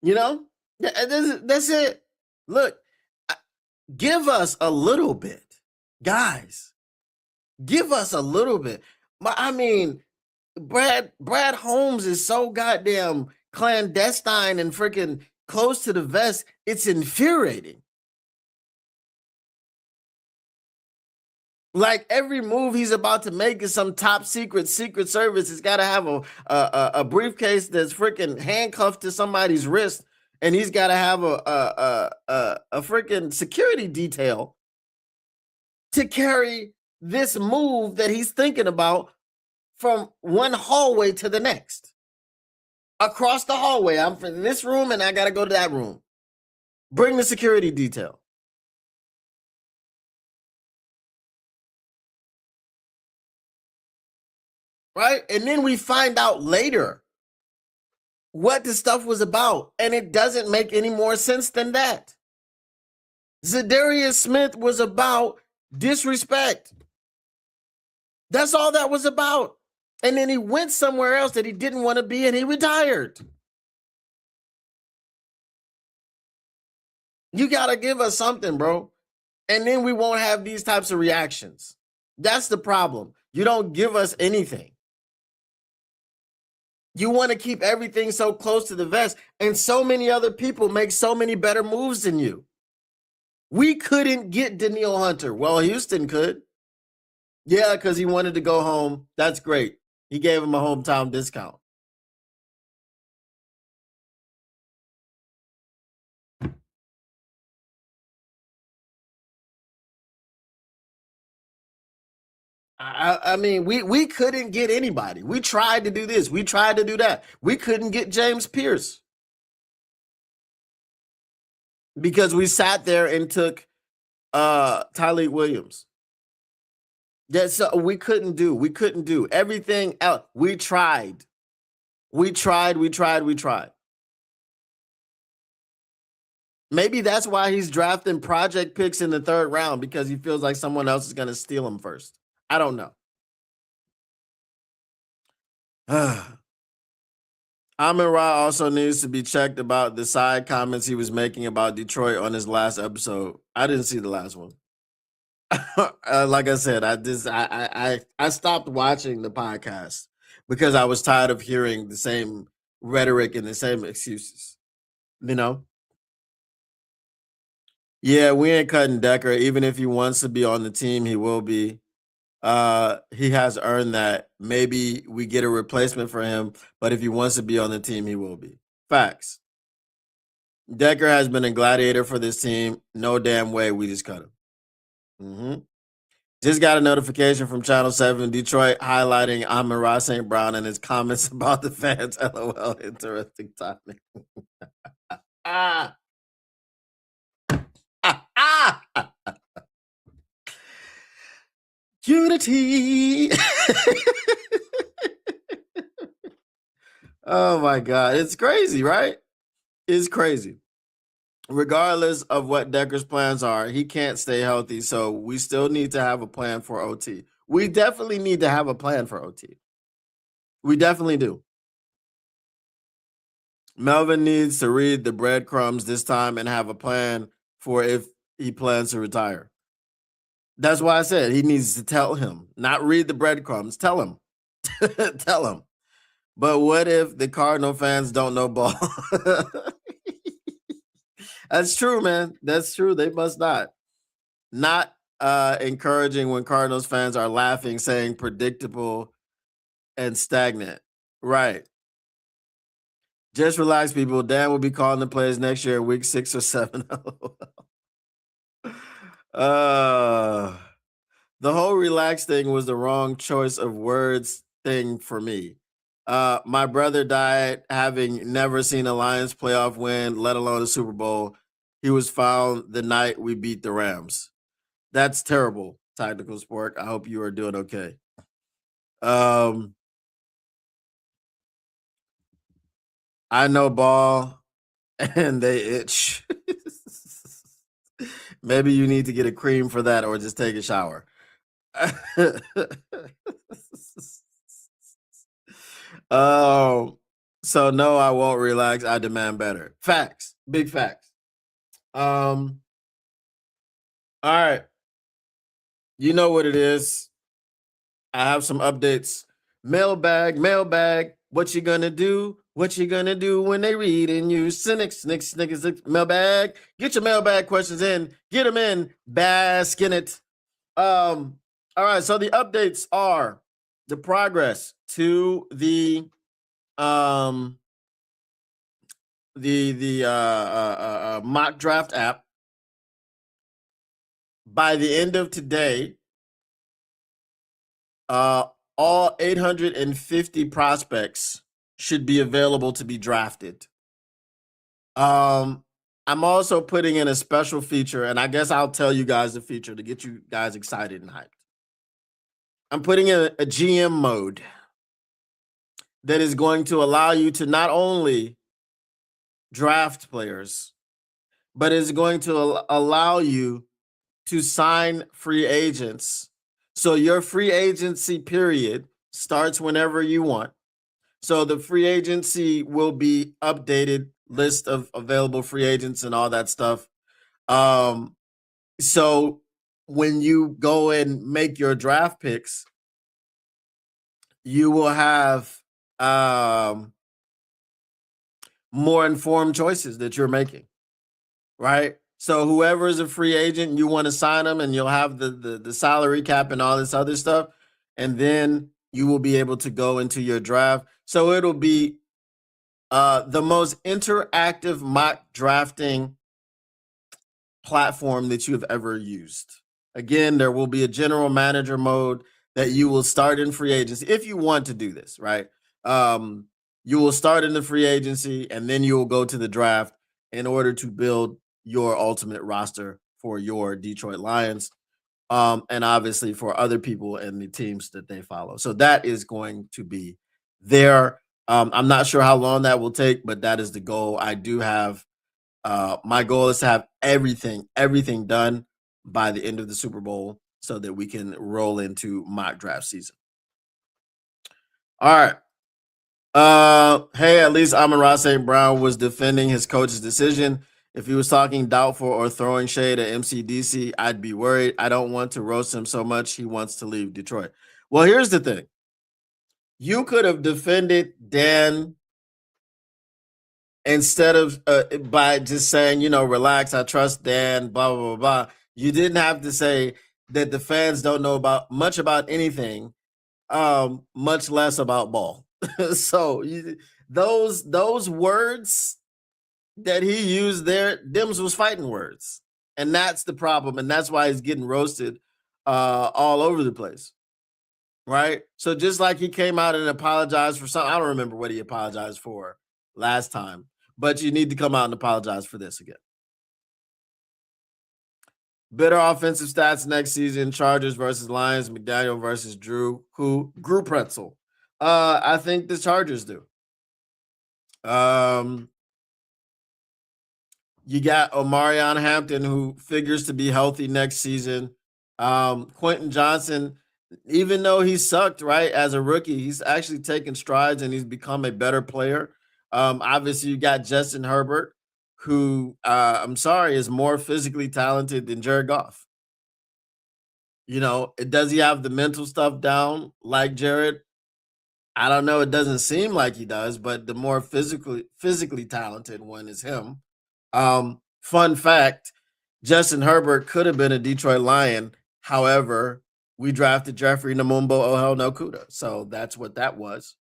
You know, that's it. Look, give us a little bit, guys. Give us a little bit. I mean, Brad Holmes is so goddamn clandestine and freaking close to the vest. It's infuriating. Like every move he's about to make is some top secret service. He's got to have a briefcase that's freaking handcuffed to somebody's wrist, and he's got to have a freaking security detail to carry this move that he's thinking about from one hallway to the next. Across the hallway, I'm from this room and I got to go to that room. Bring the security detail. Right? And then we find out later what the stuff was about. And it doesn't make any more sense than that. Za'Darius Smith was about disrespect. That's all that was about. And then he went somewhere else that he didn't want to be and he retired. You got to give us something, bro. And then we won't have these types of reactions. That's the problem. You don't give us anything. You want to keep everything so close to the vest, and so many other people make so many better moves than you. We couldn't get Danielle Hunter. Well, Houston could. Yeah, because he wanted to go home. That's great. He gave him a hometown discount. I mean, we couldn't get anybody. We tried to do this. We tried to do that. We couldn't get James Pierce because we sat there and took Tyleik Williams. That's we couldn't do. We couldn't do everything else. We tried. We tried. Maybe that's why he's drafting project picks in the third round, because he feels like someone else is going to steal him first. I don't know. Amon-Ra also needs to be checked about the side comments he was making about Detroit on his last episode. I didn't see the last one. Like I said, I stopped watching the podcast because I was tired of hearing the same rhetoric and the same excuses. You know? Yeah, we ain't cutting Decker. Even if he wants to be on the team, he will be. He has earned that. Maybe we get a replacement for him, but if he wants to be on the team, he will be. Facts. Decker has been a gladiator for this team. No damn way we just cut him. Just got a notification from Channel 7 Detroit highlighting Amon-Ra St. Brown and his comments about the fans. LOL, interesting timing. ah. Unity. Oh my God. It's crazy, right? It's crazy. Regardless of what Decker's plans are, he can't stay healthy. So we still need to have a plan for OT. We definitely need to have a plan for OT. We definitely do. Melvin needs to read the breadcrumbs this time and have a plan for if he plans to retire. That's why I said he needs to tell him, not read the breadcrumbs. Tell him. Tell him. But what if the Cardinal fans don't know ball? That's true, man. That's true. They must not. Not encouraging when Cardinals fans are laughing, saying predictable and stagnant. Right. Just relax, people. Dan will be calling the plays next year in week 6 or 7. The whole relax thing was the wrong choice of words thing for me. My brother died having never seen a Lions playoff win, let alone a Super Bowl. He was found the night we beat the Rams. That's terrible, Tactical Sport. I hope you are doing okay. I know ball and they itch. Maybe you need to get a cream for that or just take a shower. So no, I won't relax. I demand better. Facts. Big facts. All right. You know what it is. I have some updates. Mailbag. What you gonna do? What you gonna do when they read and you cynics, mailbag? Get your mailbag questions in. Get them in. Bask in it. All right. So the updates are the progress to the mock draft app. By the end of today, all 850 prospects should be available to be drafted. I'm also putting in a special feature, and I guess I'll tell you guys the feature to get you guys excited and hyped. I'm putting in a GM mode that is going to allow you to not only draft players, but is going to allow you to sign free agents. So your free agency period starts whenever you want. So the free agency will be updated, list of available free agents and all that stuff. So when you go and make your draft picks, you will have more informed choices that you're making, right? So whoever is a free agent, you want to sign them, and you'll have the salary cap and all this other stuff, and then you will be able to go into your draft. So it'll be the most interactive mock drafting platform that you have ever used. Again, there will be a general manager mode that you will start in free agency if you want to do this, right? You will start in the free agency, and then you will go to the draft in order to build your ultimate roster for your Detroit Lions, and obviously for other people and the teams that they follow. So that is going to be there. I'm not sure how long that will take, but that is the goal. I do have my goal is to have everything done by the end of the Super Bowl so that we can roll into mock draft season. All right. Hey, at least Amon-Ra St. Brown was defending his coach's decision. If he was talking doubtful or throwing shade at MCDC, I'd be worried. I don't want to roast him so much. He wants to leave Detroit. Well, here's the thing. You could have defended Dan instead of by just saying, relax, I trust Dan, blah, blah, blah, blah. You didn't have to say that the fans don't know much about anything, much less about ball. So those words that he used there, Dims was fighting words. And that's the problem. And that's why he's getting roasted all over the place. Right? So just like he came out and apologized for something, I don't remember what he apologized for last time, but you need to come out and apologize for this again. Better offensive stats next season: Chargers versus Lions, McDaniel versus Drew. Who? Drew Pretzel. I think the Chargers do. You got Omarion Hampton, who figures to be healthy next season. Quentin Johnson, even though he sucked, right, as a rookie, he's actually taken strides and he's become a better player. Obviously, you got Justin Herbert, who, I'm sorry, is more physically talented than Jared Goff. You know, does he have the mental stuff down like Jared? I don't know. It doesn't seem like he does, but the more physically talented one is him. Fun fact: Justin Herbert could have been a Detroit Lion. However, we drafted Jeffrey Namumbo Ohel Nokuda, so that's what that was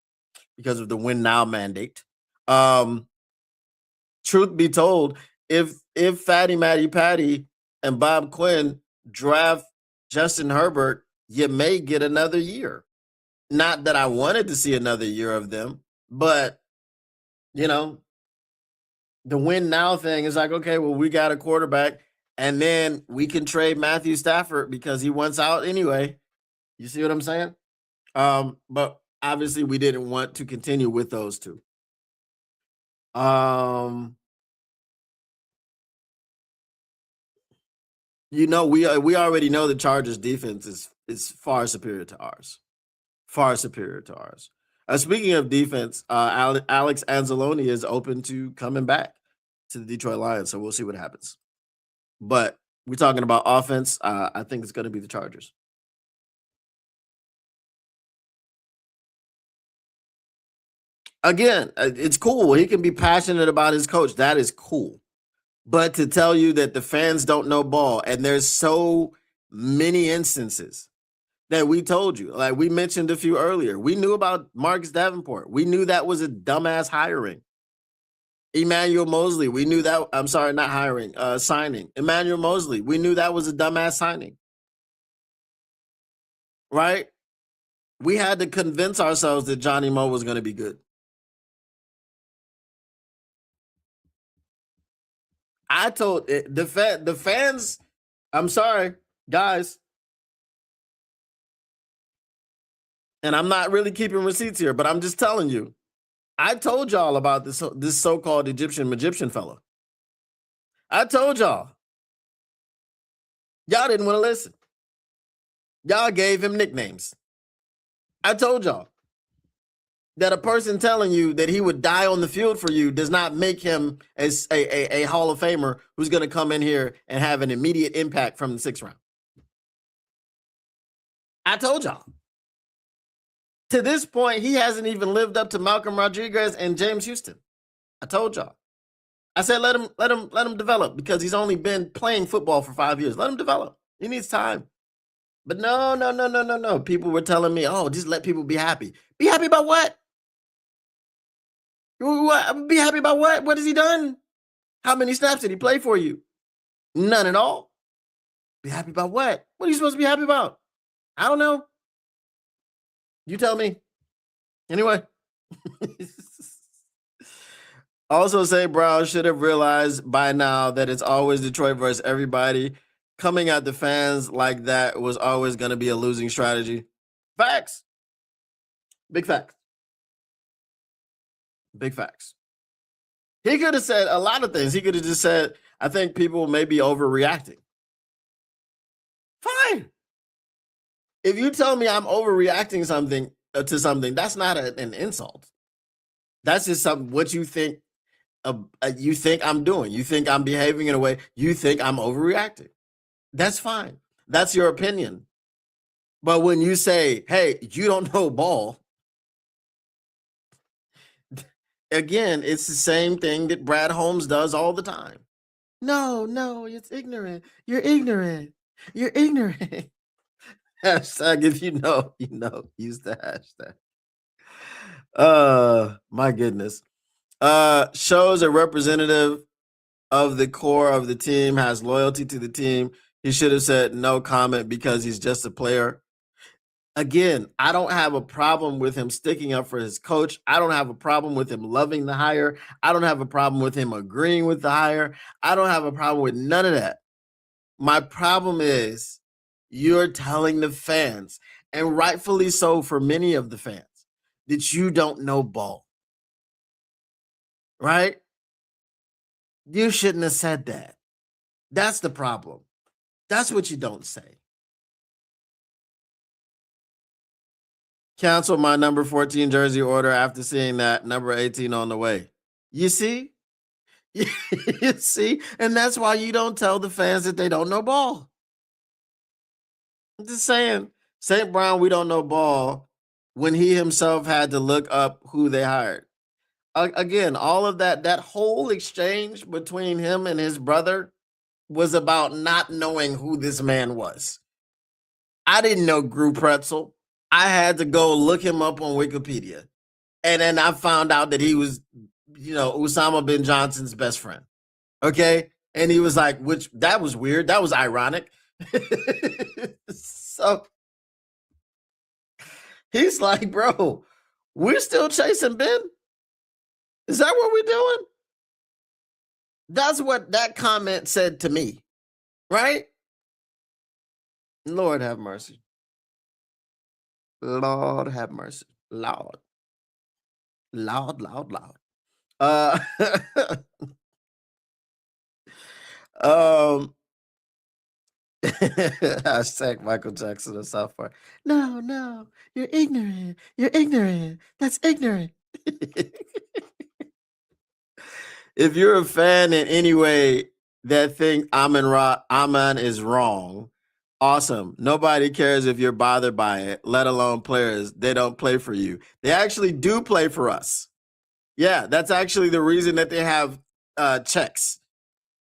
because of the win now mandate. Truth be told, if Fatty Matty Patty and Bob Quinn draft Justin Herbert, you may get another year. Not that I wanted to see another year of them, but you know, the win now thing is like, okay, well, we got a quarterback, and then we can trade Matthew Stafford because he wants out anyway. You see what I'm saying? But obviously we didn't want to continue with those two. You know, we already know the Chargers defense is far superior to ours. Far superior to ours. Speaking of defense, Alex Anzalone is open to coming back to the Detroit Lions, so we'll see what happens. But we're talking about offense. I think it's going to be the Chargers. Again, it's cool. He can be passionate about his coach. That is cool. But to tell you that the fans don't know ball, and there's so many instances that we told you, like we mentioned a few earlier. We knew about Marcus Davenport. We knew that was a dumbass hiring. Emmanuel Mosley, we knew that. I'm sorry, not hiring, signing. Emmanuel Mosley, we knew that was a dumbass signing. Right? We had to convince ourselves that Johnny Moe was going to be good. I told the fans, I'm sorry, guys. And I'm not really keeping receipts here, but I'm just telling you. I told y'all about this so-called Egyptian fella. I told y'all. Y'all didn't want to listen. Y'all gave him nicknames. I told y'all that a person telling you that he would die on the field for you does not make him a Hall of Famer who's going to come in here and have an immediate impact from the 6th round. I told y'all. To this point, he hasn't even lived up to Malcolm Rodriguez and James Houston. I told y'all. I said let him develop because he's only been playing football for 5 years. Let him develop. He needs time. But no. People were telling me, oh, just let people be happy. Be happy about what? What? Be happy about what? What has he done? How many snaps did he play for you? None at all. Be happy about what? What are you supposed to be happy about? I don't know. You tell me. Anyway. Also say Brown should have realized by now that it's always Detroit versus everybody. Coming at the fans like that was always going to be a losing strategy. Facts. Big facts. Big facts. He could have said a lot of things. He could have just said, I think people may be overreacting. Fine. If you tell me I'm overreacting to something, that's not an insult. That's just what you think. You think I'm doing. You think I'm behaving in a way. You think I'm overreacting. That's fine. That's your opinion. But when you say, "Hey, you don't know ball," again, it's the same thing that Brad Holmes does all the time. No, it's ignorant. You're ignorant. You're ignorant. Hashtag if you know, use the hashtag. My goodness. Shows a representative of the core of the team, has loyalty to the team, He should have said no comment because he's just a player. Again, I don't have a problem with him sticking up for his coach. I don't have a problem with him loving the hire. I don't have a problem with him agreeing with the hire. I don't have a problem with none of that. My problem is you're telling the fans, and rightfully so for many of the fans, that you don't know ball. Right? You shouldn't have said that. That's the problem. That's what you don't say. Cancel my number 14 jersey order after seeing that number 18 on the way. You see? You see? And that's why you don't tell the fans that they don't know ball. I'm just saying, St. Brown, we don't know ball when he himself had to look up who they hired. Again, all of that whole exchange between him and his brother was about not knowing who this man was. I didn't know Gru Pretzel. I had to go look him up on Wikipedia. And then I found out that he was, Osama bin Johnson's best friend. Okay? And he was like, that was weird. That was ironic. So he's like, bro, we're still chasing Ben? Is that what we're doing? That's what that comment said to me. Right? Lord have mercy. Lord have mercy. Lord. Loud. Hashtag Michael Jackson of South Park. No, you're ignorant. You're ignorant. That's ignorant. If you're a fan in any way that think Aman is wrong, awesome. Nobody cares if you're bothered by it, let alone players. They don't play for you. They actually do play for us. Yeah, that's actually the reason that they have checks.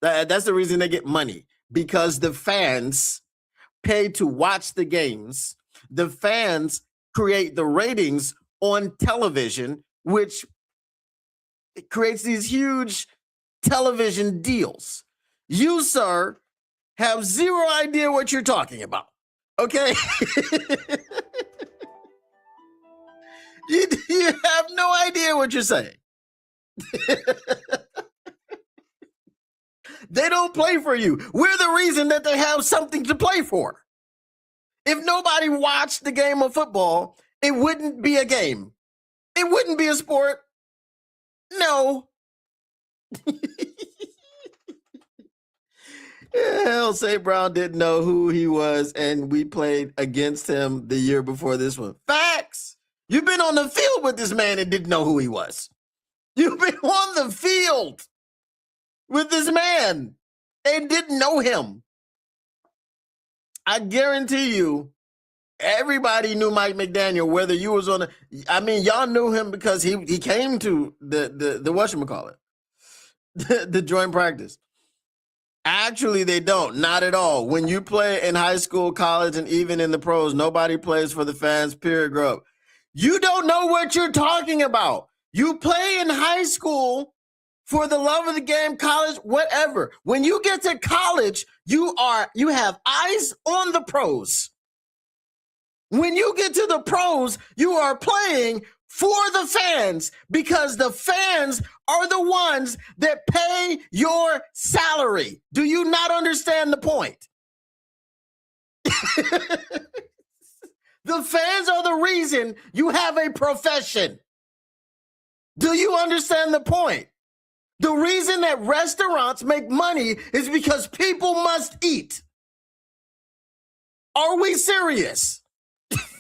That's the reason they get money, because the fans pay to watch the games. The fans create the ratings on television, which creates these huge television deals. You, sir, have zero idea what you're talking about. Okay? you have no idea what you're saying. They don't play for you. We're the reason that they have something to play for. If nobody watched the game of football, it wouldn't be a game. It wouldn't be a sport. No. Hell, St. Brown didn't know who he was, and we played against him the year before this one. Facts. You've been on the field with this man and didn't know who he was. You've been on the field with this man and didn't know him. I guarantee you, everybody knew Mike McDaniel, whether you was on y'all knew him because he came to the whatchamacallit, the joint practice. Actually, they don't. Not at all. When you play in high school, college, and even in the pros, nobody plays for the fans, period, grow up. You don't know what you're talking about. You play in high school for the love of the game, college, whatever. When you get to college, you have eyes on the pros. When you get to the pros, you are playing for the fans, because the fans are the ones that pay your salary. Do you not understand the point? The fans are the reason you have a profession. Do you understand the point? The reason that restaurants make money is because people must eat. Are we serious?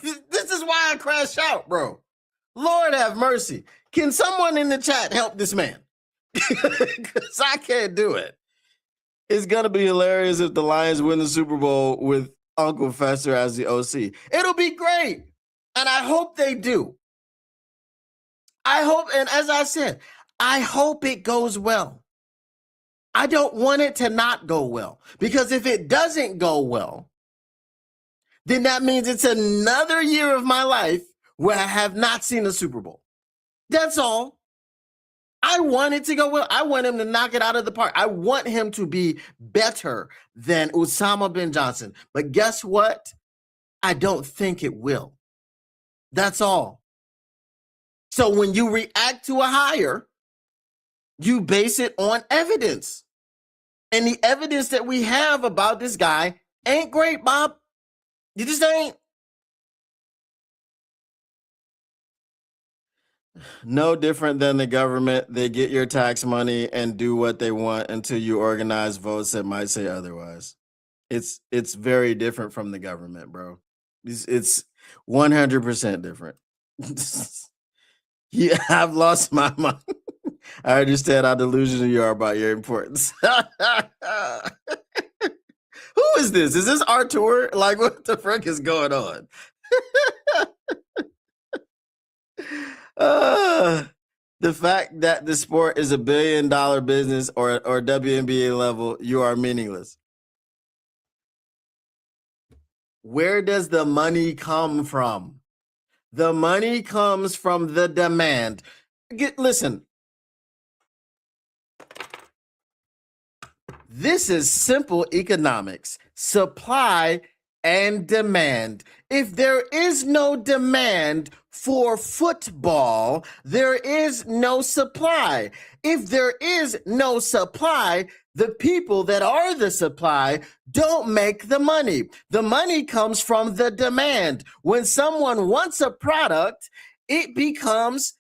This is why I crash out, bro. Lord have mercy. Can someone in the chat help this man? Because I can't do it. It's going to be hilarious if the Lions win the Super Bowl with Uncle Fester as the OC. It'll be great. And I hope they do. I hope, and as I said, I hope it goes well. I don't want it to not go well, because if it doesn't go well, then that means it's another year of my life where I have not seen a Super Bowl. That's all. I I want it to go well. I want him to knock it out of the park. I want him to be better than Osama bin Johnson. But guess what? I don't think it will. That's all. So when you react to a hire, you base it on evidence. And the evidence that we have about this guy ain't great, Bob. You just ain't. No different than the government. They get your tax money and do what they want until you organize votes that might say otherwise. It's very different from the government, bro. It's 100% different. Yeah, I've lost my mind. I understand how delusional you are about your importance. Who is this? Is this Artur? Like, what the frick is going on? The fact that the sport is $1 billion business or WNBA level, you are meaningless. Where does the money come from? The money comes from the demand. Listen. This is simple economics. Supply and demand. If there is no demand for football, there is no supply. If there is no supply, the people that are the supply don't make the money. The money comes from the demand. When someone wants a product, it becomes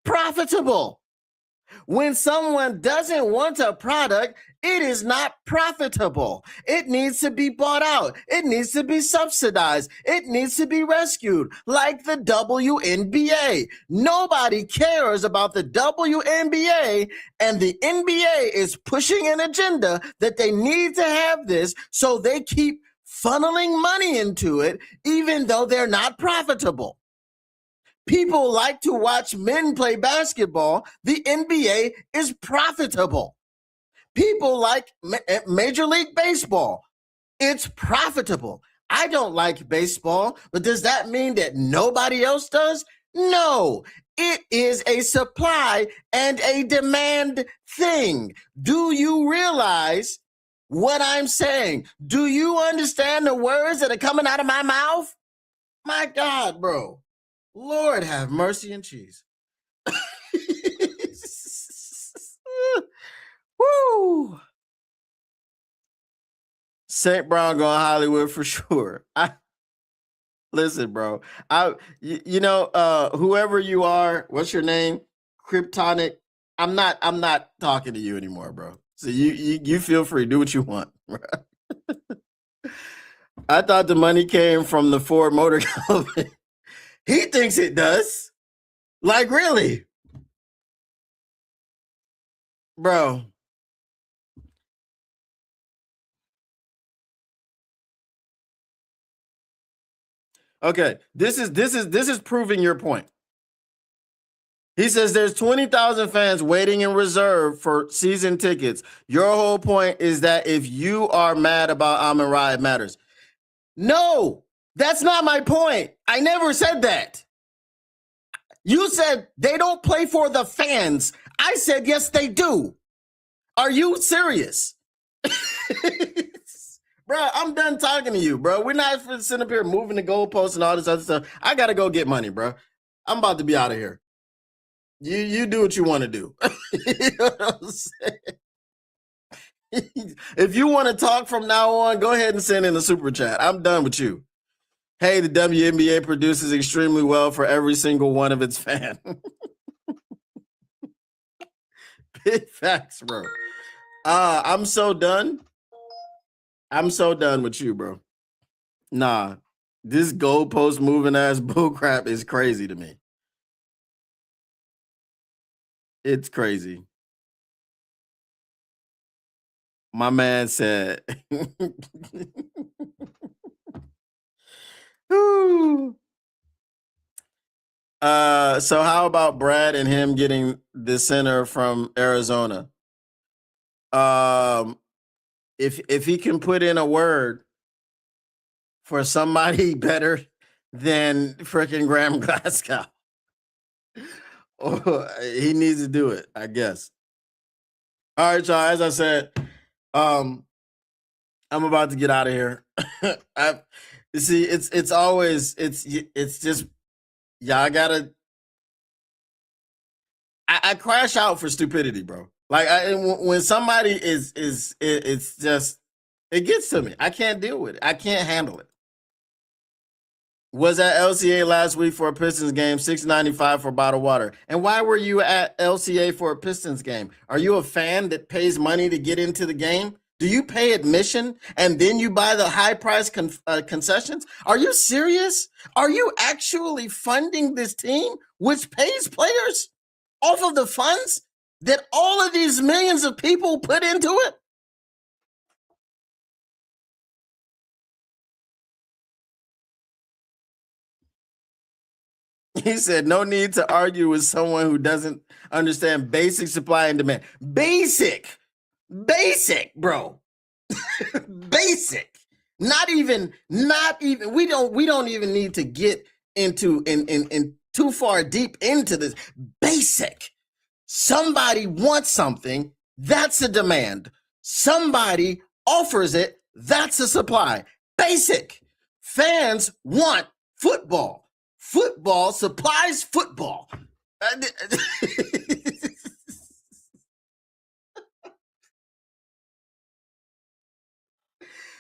profitable. When someone doesn't want a product, it is not profitable. It needs to be bought out. It needs to be subsidized. It needs to be rescued, like the WNBA. Nobody cares about the WNBA, and the NBA is pushing an agenda that they need to have this, so they keep funneling money into it, even though they're not profitable. People like to watch men play basketball. The NBA is profitable. People like Major League Baseball. It's profitable. I don't like baseball, but does that mean that nobody else does? No. It is a supply and a demand thing. Do you realize what I'm saying? Do you understand the words that are coming out of my mouth? My God, bro. Lord have mercy and cheese. Woo! St. Brown going Hollywood for sure. Listen, bro. Whoever you are, what's your name? Kryptonic. I'm not talking to you anymore, bro. So you feel free, do what you want. I thought the money came from the Ford Motor Company. He thinks it does. Like, really? Bro. Okay, this is proving your point. He says there's 20,000 fans waiting in reserve for season tickets. Your whole point is that if you are mad about Amon-Ra, it matters. No, that's not my point. I never said that. You said they don't play for the fans. I said, yes, they do. Are you serious? Bro, I'm done talking to you, bro. We're not sitting up here moving the goalposts and all this other stuff. I got to go get money, bro. I'm about to be out of here. You do what you want to do. You know what I'm saying? If you want to talk from now on, go ahead and send in a super chat. I'm done with you. Hey, the WNBA produces extremely well for every single one of its fans. Big facts, bro. I'm so done. I'm so done with you, bro. Nah, this goalpost moving ass bullcrap is crazy to me. It's crazy. My man said, so how about Brad and him getting the center from Arizona? If he can put in a word for somebody better than freaking Graham Glasgow, He needs to do it, I guess. All right, y'all. As I said, I'm about to get out of here. You see, it's always it's just y'all gotta. I crash out for stupidity, bro. Like when somebody it's just it gets to me. I can't deal with it. I can't handle it. Was at LCA last week for a Pistons game, $6.95 for a bottle of water. And why were you at LCA for a Pistons game? Are you a fan that pays money to get into the game? Do you pay admission and then you buy the high price concessions? Are you serious? Are you actually funding this team, which pays players off of the funds that all of these millions of people put into it? He said, no need to argue with someone who doesn't understand basic supply and demand. Basic, bro. Basic. Not even, we don't even need to get into in too far deep into this. Basic. Somebody wants something, that's a demand. Somebody offers it, that's a supply. Basic. Fans want football. Football supplies football.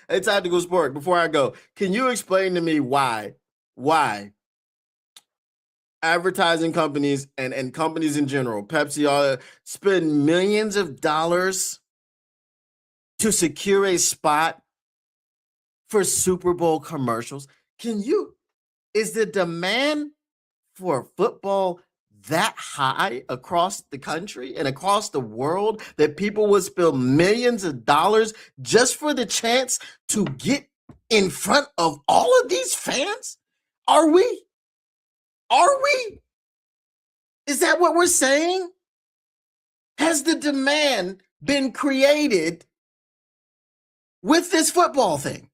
Hey, Tactical Sport, before I go, can you explain to me why advertising companies and companies in general, Pepsi, all spend millions of dollars to secure a spot for Super Bowl commercials? Is the demand for football that high across the country and across the world that people would spend millions of dollars just for the chance to get in front of all of these fans? Are we? Is that what we're saying? Has the demand been created with this football thing?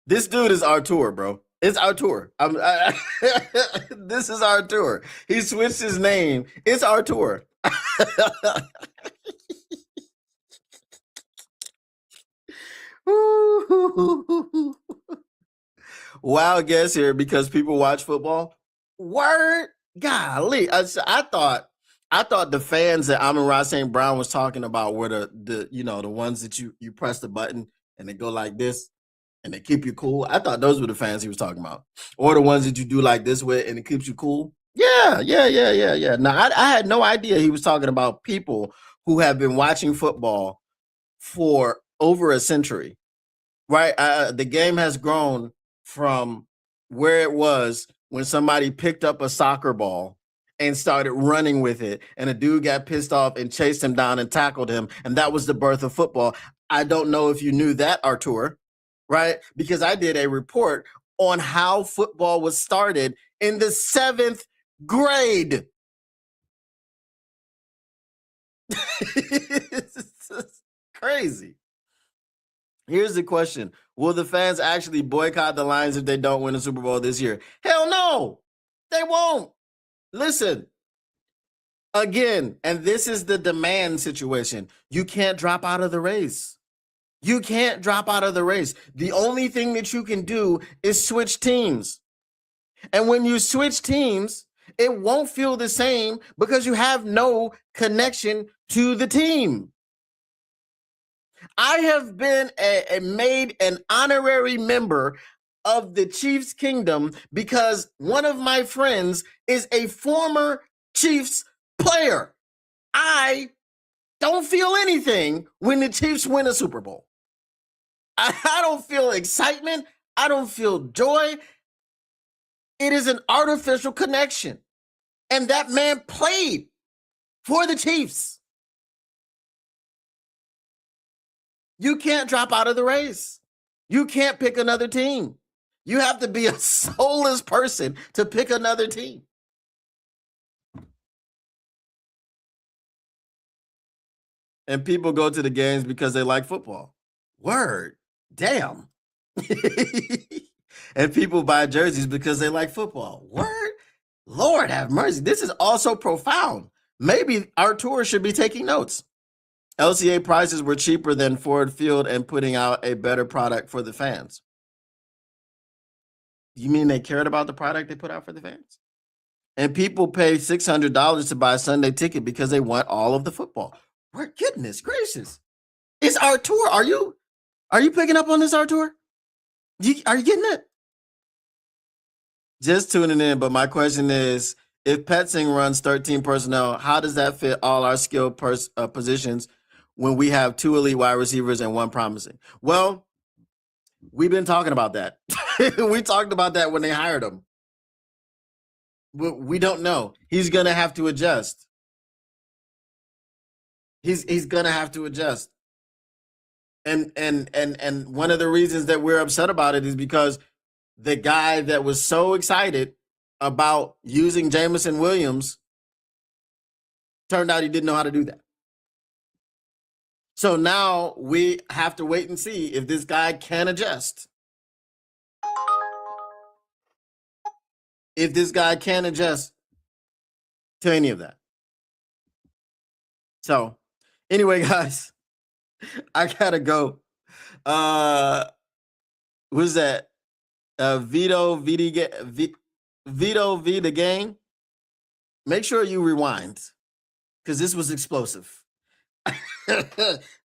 This dude is Artur, bro. It's Artur. This is Artur. He switched his name. It's Artur. Wild guess here because people watch football. Word, golly! I thought the fans that Amon-Ra St. Brown was talking about were the ones that you press the button and they go like this and they keep you cool. I thought those were the fans he was talking about, or the ones that you do like this with and it keeps you cool. Yeah. Now I had no idea he was talking about people who have been watching football for over a century. Right, the game has grown from where it was when somebody picked up a soccer ball and started running with it, and a dude got pissed off and chased him down and tackled him, and that was the birth of football. I don't know if you knew that, Artur, right? Because I did a report on how football was started in the 7th grade. It's crazy. Here's the question. Will the fans actually boycott the Lions if they don't win the Super Bowl this year? Hell no, they won't. Listen, again, and this is the demand situation. You can't drop out of the race. You can't drop out of the race. The only thing that you can do is switch teams. And when you switch teams, it won't feel the same because you have no connection to the team. I have been made an honorary member of the Chiefs Kingdom because one of my friends is a former Chiefs player. I don't feel anything when the Chiefs win a Super Bowl. I don't feel excitement. I don't feel joy. It is an artificial connection. And that man played for the Chiefs. You can't drop out of the race. You can't pick another team. You have to be a soulless person to pick another team. And people go to the games because they like football. Word. Damn. And people buy jerseys because they like football. Word. Lord have mercy. This is also profound. Maybe our tour should be taking notes. LCA prices were cheaper than Ford Field and putting out a better product for the fans. You mean they cared about the product they put out for the fans? And people pay $600 to buy a Sunday ticket because they want all of the football. Goodness gracious. It's our tour. Are you picking up on this, our tour? Are you getting it? Just tuning in, but my question is, if Petsing runs 13 personnel, how does that fit all our skilled positions when we have 2 elite wide receivers and 1 promising? Well, we've been talking about that. We talked about that when they hired him. We don't know. He's going to have to adjust. He's going to have to adjust. And one of the reasons that we're upset about it is because the guy that was so excited about using Jameson Williams turned out he didn't know how to do that. So now we have to wait and see if this guy can adjust. If this guy can adjust to any of that. So anyway, guys, I gotta go. Who's that? Vito V the gang. Make sure you rewind because this was explosive.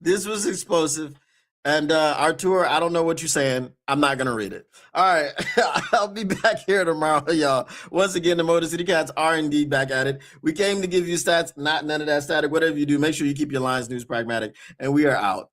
This was explosive. And our tour, I don't know what you're saying. I'm not gonna read it. All right, I'll be back here tomorrow, y'all. Once again, the Motor City Cats are indeed back at it. We came to give you stats, not none of that static. Whatever you do, make sure you keep your lines news pragmatic. And we are out.